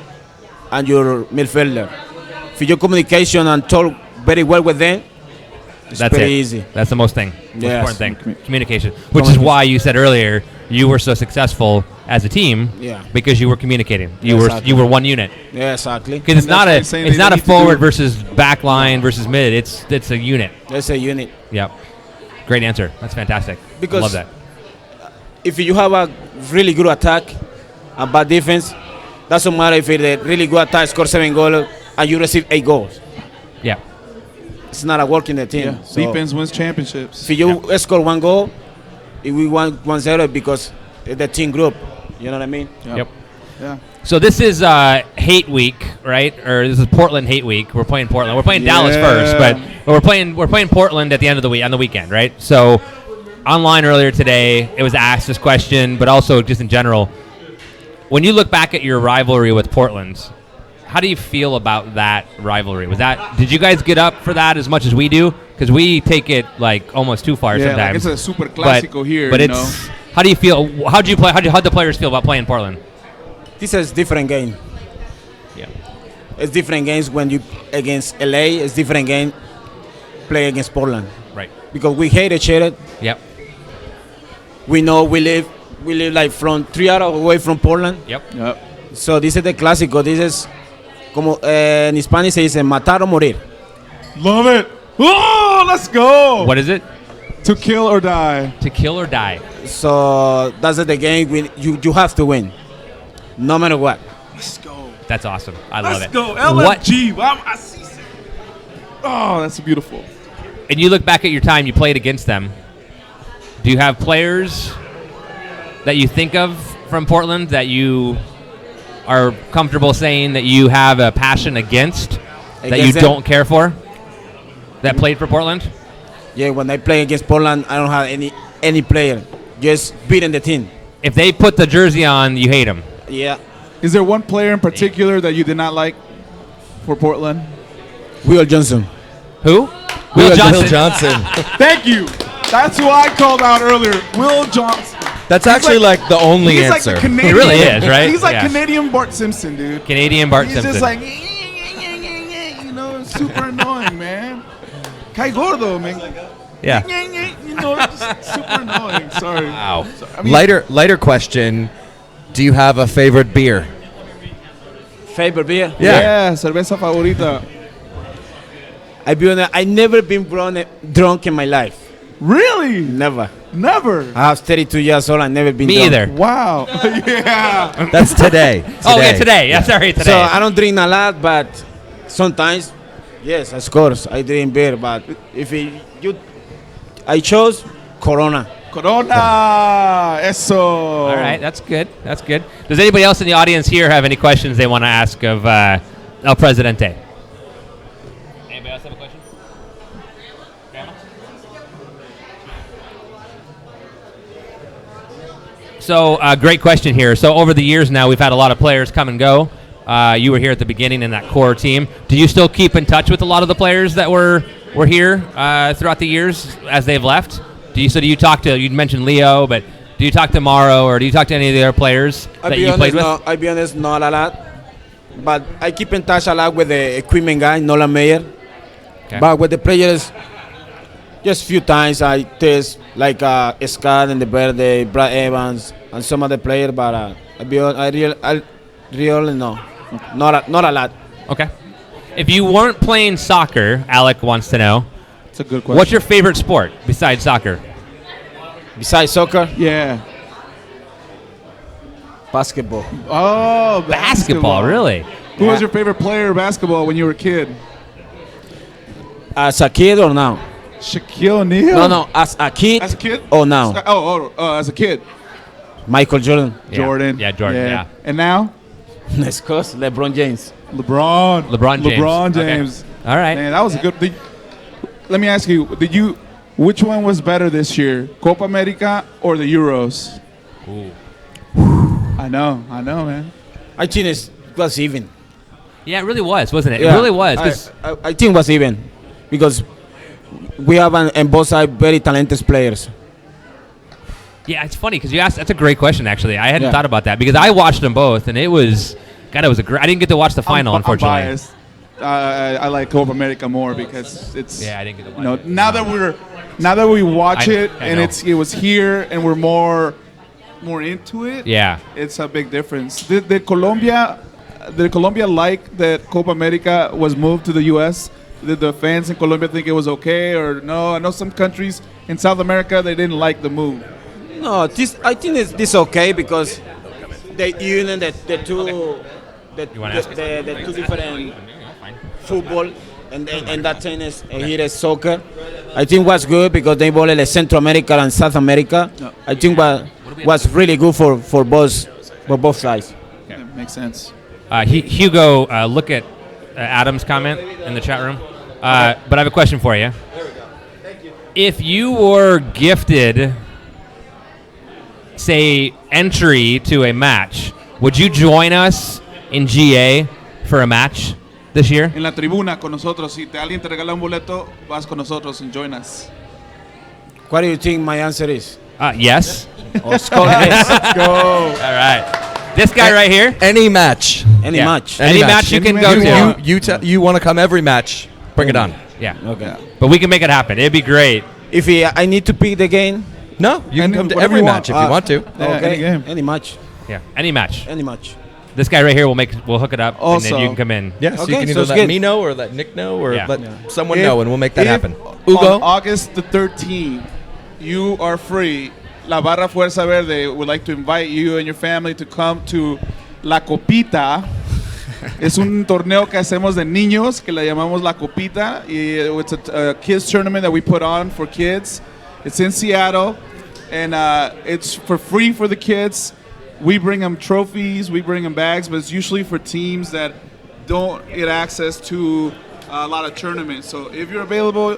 and your midfielder. If your communication and talk very well with them, it's That's pretty it. easy. That's the most important Yes. thing. Communication. Which is why you said earlier you were so successful as a team Yeah. because you were communicating. You Exactly. were one unit. Yeah, exactly. Because it's And that's not why a I'm saying it's they not a need to forward do- versus back line versus mid. It's a unit. That's a unit. Yep. Great answer. That's fantastic. Because- I love that. If you have a really good attack and bad defense, doesn't matter if it's a really good attack, score 7 goals, and you receive 8 goals. Yeah. It's not a work in the team. Yeah. So Defense wins championships. if you score 1 goal, if we won 1-0 because it's the team group. You know what I mean? Yep. Yeah. So this is Hate Week, right? Or this is Portland Hate Week. We're playing Portland. We're playing Dallas Yeah. first, but we're playing Portland at the end of the week on the weekend, right? So online earlier today, it was asked this question, but also just in general, when you look back at your rivalry with Portland, how do you feel about that rivalry? Did you guys get up for that as much as we do? Because we take it like almost too far Yeah, like sometimes. it's a super clásico here. But you it's how do you feel? How'd you play? How'd the players feel about playing Portland? This is different game. Yeah. It's different games when you against LA. It's different game play against Portland Right. because we hate each other. Yep. We know we live like from 3 hours away from Portland. Yep. know? Yep. So this is the clásico. This is como en Spanish se dice matar o morir. Love it. Oh, let's go. What is it? To kill or die. To kill or die. So that's the game. You have to win, no matter what. Let's go. That's awesome. I love Let's it. go. What? LFG. I see. Oh, that's beautiful. And you look back at your time you played against them. Do you have players that you think of from Portland that you are comfortable saying that you have a passion against that you Against them? don't care for that played for Portland? Yeah, when I play against Portland, I don't have any player. Just beating the team. If they put the jersey on, you hate them. Yeah. Is there one player in particular that you did not like for Portland? Will Johnson. Who? Will Johnson. Thank you. That's who I called out earlier. Will Johnson. That's actually like the only He's answer. like the Canadian. He really is, right? He's like Yeah. Canadian Bart Simpson, dude. Canadian Bart He's Simpson. just like, you know, super annoying, man. Kai gordo, man. yeah. You know, just super annoying. Sorry. Wow. I mean, Lighter question. Do you have a favorite beer? Favorite beer? Yeah, cerveza favorita. I never been drunk in my life. Really? Never. Never. I have 32 years old. I never been Me drunk. either. Wow. Yeah. That's today. Oh, yeah, today. Yeah, sorry, today. So I don't drink a lot, but sometimes, yes, of course, I drink beer. But if I chose Corona. Corona. Eso. All right, that's good. That's good. Does anybody else in the audience here have any questions they want to ask of El Presidente? Anybody else have a question? Grandma? So, great question here. So, over the years now, we've had a lot of players come and go. You were here at the beginning in that core team. Do you still keep in touch with a lot of the players that were here throughout the years as they've left? Do you talk to? You mentioned Leo, but do you talk to Mauro or do you talk to any of the other players that you played with? I'll be honest, not a lot. But I keep in touch a lot with the equipment guy, Nolan Mayer. Okay. But with the players, just few times I test like Scott and the Verde, Brad Evans, and some other players. But I really no, not a lot. Okay. If you weren't playing soccer, Alec wants to know, It's a good question. what's your favorite sport besides soccer? Besides soccer, Yeah. basketball. Oh, Basketball, really? Who was Yeah. your favorite player of basketball when you were a kid? As a kid or now? Shaquille O'Neal? No, as a kid. As a kid? Oh, now. As a kid. Michael Jordan. Yeah. Jordan. Yeah, Jordan, yeah. And now? Of course, LeBron James. LeBron. LeBron James. LeBron Okay. James. All right. Man, that was a good thing. Let me ask you, which one was better this year? Copa America or the Euros? Ooh. I know, man. I think it was even. Yeah, it really was, wasn't it? Yeah. It really was. 'Cause I think it was even because we have on both sides very talented players. yeah, it's funny because you asked. That's a great question, actually. I hadn't Yeah. thought about that because I watched them both, and it was a great. I didn't get to watch the final, I'm unfortunately. biased. I like Copa America more because it's. Yeah, I didn't get to watch You know, it. now that we watch I- it I and know. it was here and we're more more into it, Yeah. it's a big difference. Did Colombia like that Copa America was moved to the U.S.? Did the fans in Colombia think it was okay or no? I know some countries in South America, they didn't like the move. No, I think this okay because the union the two You wanna ask the two different football and that tennis and here is soccer. I think was good because they ball in Central America and South America. No. I think was really good for both sides. Yeah, makes sense. Hugo, look at Adam's comment in the chat room. But I have a question for you. If you were gifted, say, entry to a match, would you join us in GA for a match this year? En la tribuna con nosotros, si alguien te regala un boleto, vas con nosotros and join us. What do you think my answer is? Yes. Let's go. All right. This guy right here. Any match. Any Yeah. match. Any match you can go to. You want to come every match? Bring it on. Yeah. Okay. But we can make it happen. It'd be great. If I need to pick the game, No, you can come to whatever every you match if want. you want to. Yeah, okay, any game. any match, Yeah. Any match. any match. This guy right here we'll hook it up and Also- then you can come in. Yeah, so Okay, you can so either it's let good. me know or let Nick know or Yeah. let someone If- know and we'll make that if happen. On Hugo? August the 13th, you are free. La Barra Fuerza Verde would like to invite you and your family to come to La Copita. Es un torneo que hacemos de niños que le llamamos La Copita. Y it's a kids tournament that we put on for kids. It's in Seattle, and it's for free for the kids. We bring them trophies, we bring them bags, but it's usually for teams that don't get access to a lot of tournaments. So if you're available,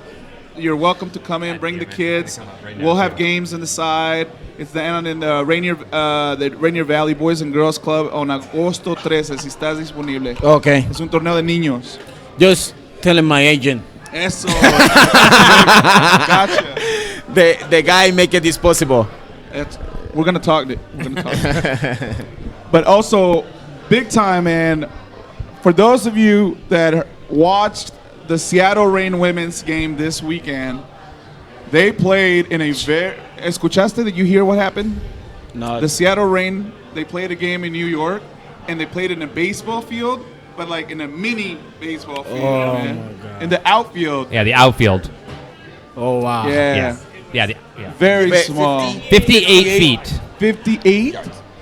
you're welcome to come in, bring the kids. We'll have games on the side. It's down in the Rainier Valley Boys and Girls Club on agosto 13, si estás disponible. Okay, Es un torneo de niños. just telling my agent. Eso. Gotcha. The guy make it this possible. We're gonna talk. We're gonna talk. But also, big time, man. For those of you that watched the Seattle Reign women's game this weekend, they played in a very. ¿Escuchaste? Did you hear what happened? No, The Seattle Reign. They played a game in New York, and they played in a baseball field, but like in a mini baseball field, man. my God. In the outfield. Yeah, the outfield. oh wow. Yeah. Yeah. Very Fi- small. 58 feet. 58.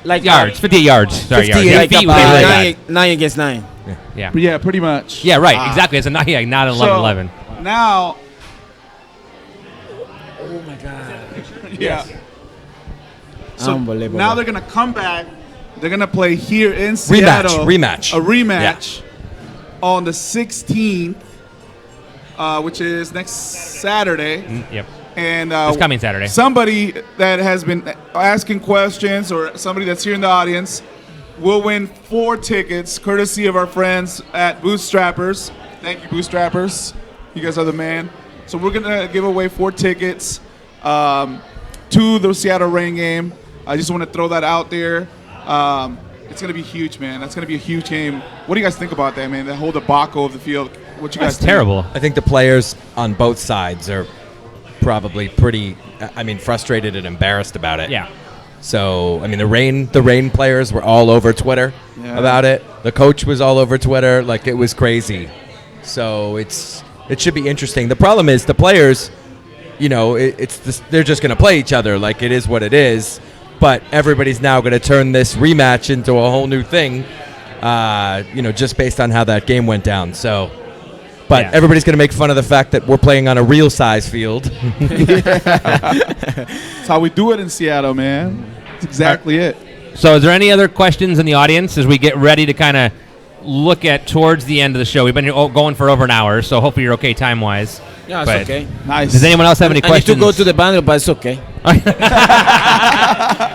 Like Yards. 58 yards. Sorry, yards. 58, Feet would be about really nine, bad. 9 against 9. Yeah. Yeah, pretty much. Yeah, right. Exactly. It's a not an 11-11. Now, Oh my god. yeah. So Unbelievable. now they're gonna come back. They're gonna play here in Seattle. rematch. A rematch on the 16th, which is next Saturday. Yep. And It's coming Saturday. Somebody that has been asking questions or somebody that's here in the audience will win 4 tickets, courtesy of our friends at Bootstrappers. Thank you, Bootstrappers. You guys are the man. So we're gonna give away 4 tickets to the Seattle Reign game. I just want to throw that out there. It's gonna be huge, man. That's gonna be a huge game. What do you guys think about that, man? That whole debacle of the field. What you guys That's think? terrible. I think the players on both sides are probably pretty, frustrated and embarrassed about it. Yeah. So, the Reign players were all over Twitter about it. The coach was all over Twitter. Like, it was crazy. So, it should be interesting. The problem is the players, they're just going to play each other. Like, it is what it is. But everybody's now going to turn this rematch into a whole new thing, just based on how that game went down. So, but Yeah. everybody's going to make fun of the fact that we're playing on a real size field. That's how we do it in Seattle, man. That's exactly it. So is there any other questions in the audience as we get ready to kind of look at towards the end of the show? We've been going for over an hour, so hopefully you're okay time-wise. Yeah, it's But okay. Nice. Does anyone else have any I need questions? to go to the bathroom, but it's okay.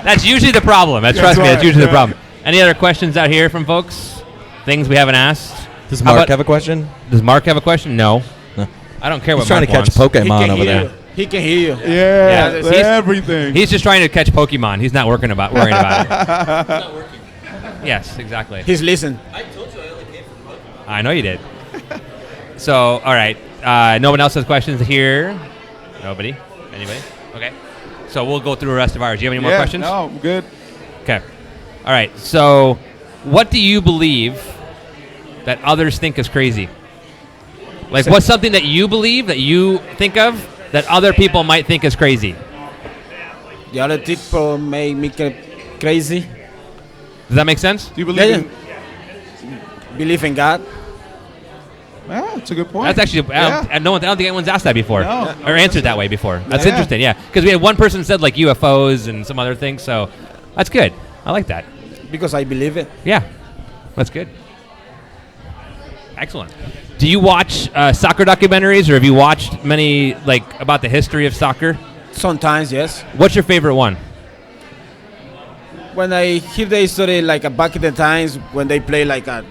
That's usually the problem. Trust me, right, that's usually the yeah. problem. Any other questions out here from folks? Things we haven't asked? Does How Mark about- have a question? Does Mark have a question? No. No. I don't care He's what trying Mark to catch wants. Pokemon over there. He can hear you. Yeah, Yeah, he's- everything. He's just trying to catch Pokemon. He's not worrying about it. Yes, exactly. He's listening. I know you did. So, all right. No one else has questions here? Nobody? Anybody? Okay. So we'll go through the rest of ours. Do you have any more questions? No, I'm good. Okay. All right. So, what do you believe that others think is crazy? Like, what's something that you believe that you think of that other people might think is crazy? The other people make me crazy. Does that make sense? Do you believe Believe in God. Yeah, that's a good point. That's actually, I don't think anyone's asked that before No. or answered that way before. That's Yeah. interesting, yeah. Because we had one person said like UFOs and some other things, so that's good. I like that. Because I believe it. Yeah, that's good. Excellent. Do you watch soccer documentaries, or have you watched many like about the history of soccer? Sometimes, yes. What's your favorite one? When I hear the history, like back in the times when they play like the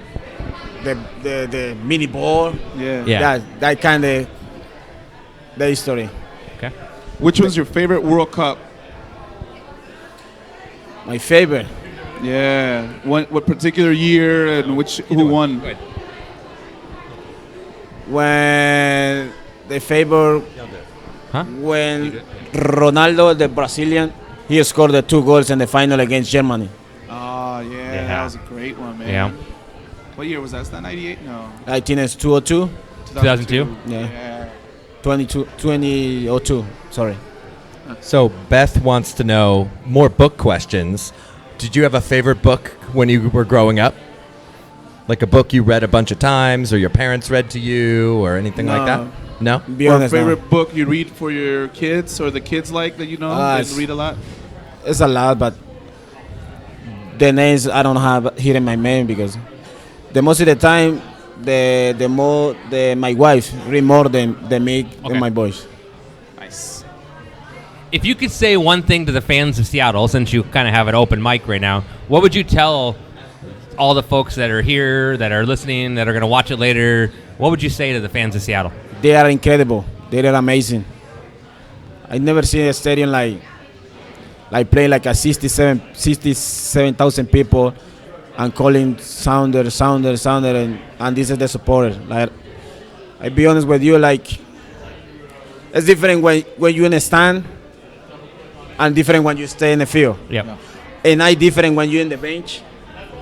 mini ball, Yeah. that kind of the history. Okay. Which was your favorite World Cup? My favorite. Yeah. What particular year and who won? Go ahead. When the favor, Huh? when Ronaldo, the Brazilian, he scored the 2 goals in the final against Germany. Oh, Yeah. that was a great one, man. Yeah. What year was that? Was that 98? No. I think it's 202, 2002? Yeah. Yeah. 2002. Sorry. So Beth wants to know more book questions. Did you have a favorite book when you were growing up? Like a book you read a bunch of times, or your parents read to you, or anything like that? No? Be Or honest, no. favorite book you read for your kids or the kids like that you know and read a lot? It's a lot, but the names I don't have here in my mind because the most of the time, my wife read more than me Okay. and my boys. Nice. If you could say one thing to the fans of Seattle, since you kind of have an open mic right now, what would you tell all the folks that are here, that are listening, that are going to watch it later? What would you say to the fans of Seattle? They are incredible. They are amazing. I never seen a stadium like playing like a 67,000 people and calling sounder, and this is the supporter. Like, I be honest with you, like it's different when you in a stand and different when you stay in the field. Yep. And I different when you in the bench,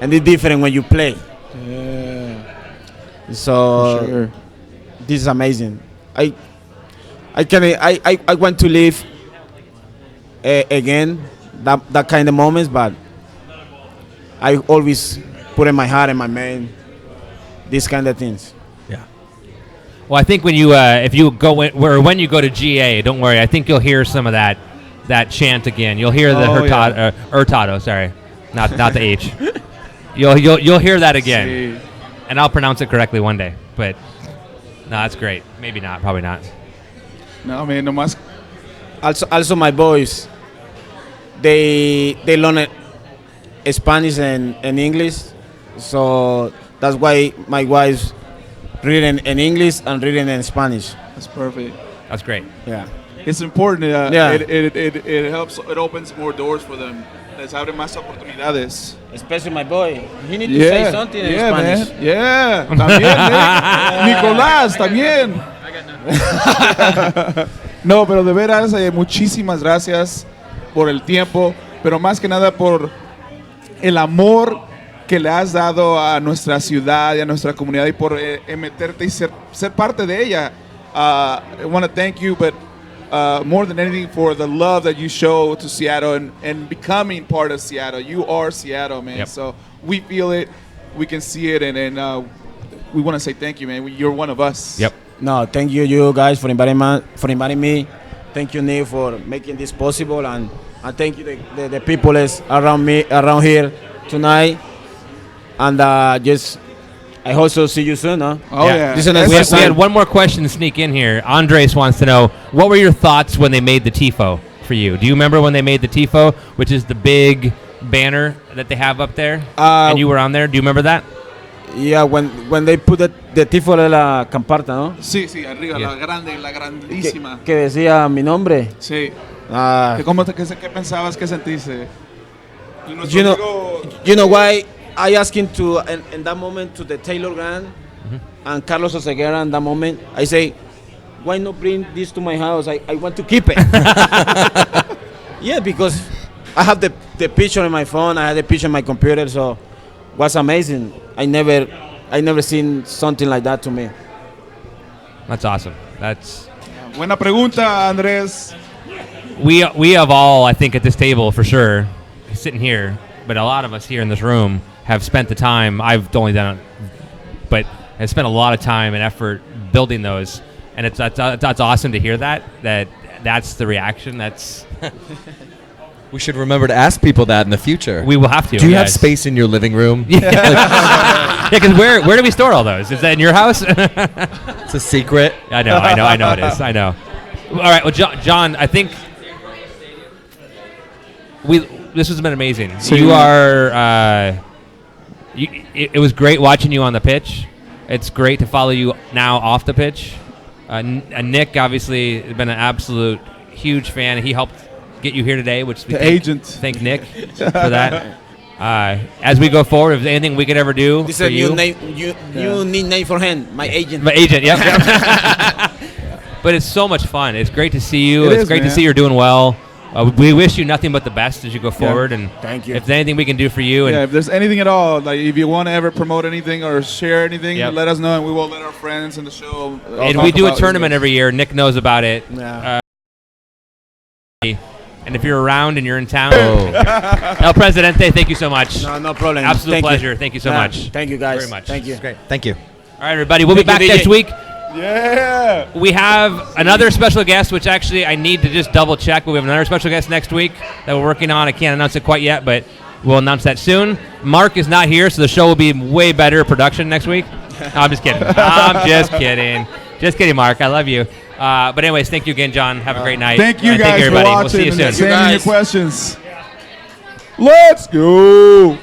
and it's different when you play. Yeah. So For sure. this is amazing. I want to live again that kind of moments, but I always put in my heart and my mind these kind of things. Yeah. Well, I think when you if you go when you go to GA, don't worry. I think you'll hear some of that chant again. You'll hear the Hurtado. Sorry, not the H. You'll hear that again, Sí. and I'll pronounce it correctly one day. But no, that's great. Maybe not. Probably not. No, man, nomás. Also my boys, they learn Spanish and English, so that's why my wife's reading in English and reading in Spanish. That's perfect. That's great. Yeah. It's important. Yeah. It helps. It opens more doors for them. Les abre más oportunidades. Especially my boy. He need to say something in Spanish. Man. Yeah. También, Nicolás, también. No, pero de veras, muchísimas gracias por el tiempo, pero más que nada por el amor que le has dado a nuestra ciudad y a nuestra comunidad y por meterte y ser parte de ella. I want to thank you, but more than anything for the love that you show to Seattle and becoming part of Seattle. You are Seattle, man. Yep. So we feel it, we can see it, and we want to say thank you, man. You're one of us. Yep. No, thank you guys for inviting me. Thank you, Nick, for making this possible, and thank you the people is around here tonight. And I hope to see you soon, huh? Oh, yeah. This is the We first had time. one more question to sneak in here. Andres wants to know, what were your thoughts when they made the TIFO for you? Do you remember when they made the TIFO, which is the big banner that they have up there? And you were on there. Do you remember that? Yeah, when they put the tifo de la camparta, ¿no? Sí, arriba, Yeah. la grandísima. Que decía mi nombre. Sí. Ah, ¿Qué pensabas, qué sentiste? Y nuestro you know, amigo- you know why I asked him to in that moment to the Taylor Grant and Carlos Oseguera in that moment. I say, why not bring this to my house? I want to keep it. Yeah, because I have the picture in my phone. I had the picture in my computer, so it was amazing. I never seen something like that to me. That's awesome. That's Buena pregunta, Andres. we have all, I think, at this table for sure, sitting here, but a lot of us here in this room have spent the time. I've only done it, but have spent a lot of time and effort building those, and that's awesome to hear that's the reaction. That's We should remember to ask people that in the future. we will have to. Do you have yes. space in your living room? Yeah, because where do we store all those? Is that in your house? It's a secret. I know it is. I know. All right, well, Jhon, I think this has been amazing. So you are. It was great watching you on the pitch. It's great to follow you now off the pitch. Nick obviously has been an absolute huge fan. He helped get you here today, which we thank Nick for that. As we go forward, if there's anything we could ever do This for is a you, new name. New nickname for him. My agent. my agent, yep. But it's so much fun. It's great to see you. It It's is, great to man. see you're doing well. We wish you nothing but the best as you go forward. And Thank you. if there's anything we can do for you, and Yeah, if there's anything at all, like if you want to ever promote anything or share anything, Yep. let us know, and we will let our friends in the show. and we do a tournament every year. Nick knows about it. Yeah. And if you're around and you're in town, Oh. El Presidente, thank you so much. No problem. Absolute Thank pleasure. Thank you so much. Thank you, guys. Very much. Thank you. Great. Thank you. All right, everybody. We'll be back Thank you, next DJ. week. Yeah. We have another special guest, which actually I need to just double check, but we have another special guest next week that we're working on. I can't announce it quite yet, but we'll announce that soon. Mark is not here, so the show will be way better production next week. No, I'm just kidding. I'm just kidding. Just kidding, Mark. I love you. But anyways, thank you again, Jhon. Have a great night. Thank you And guys thank you, for everybody. watching We'll see you and soon. sending your guys. questions. Let's go.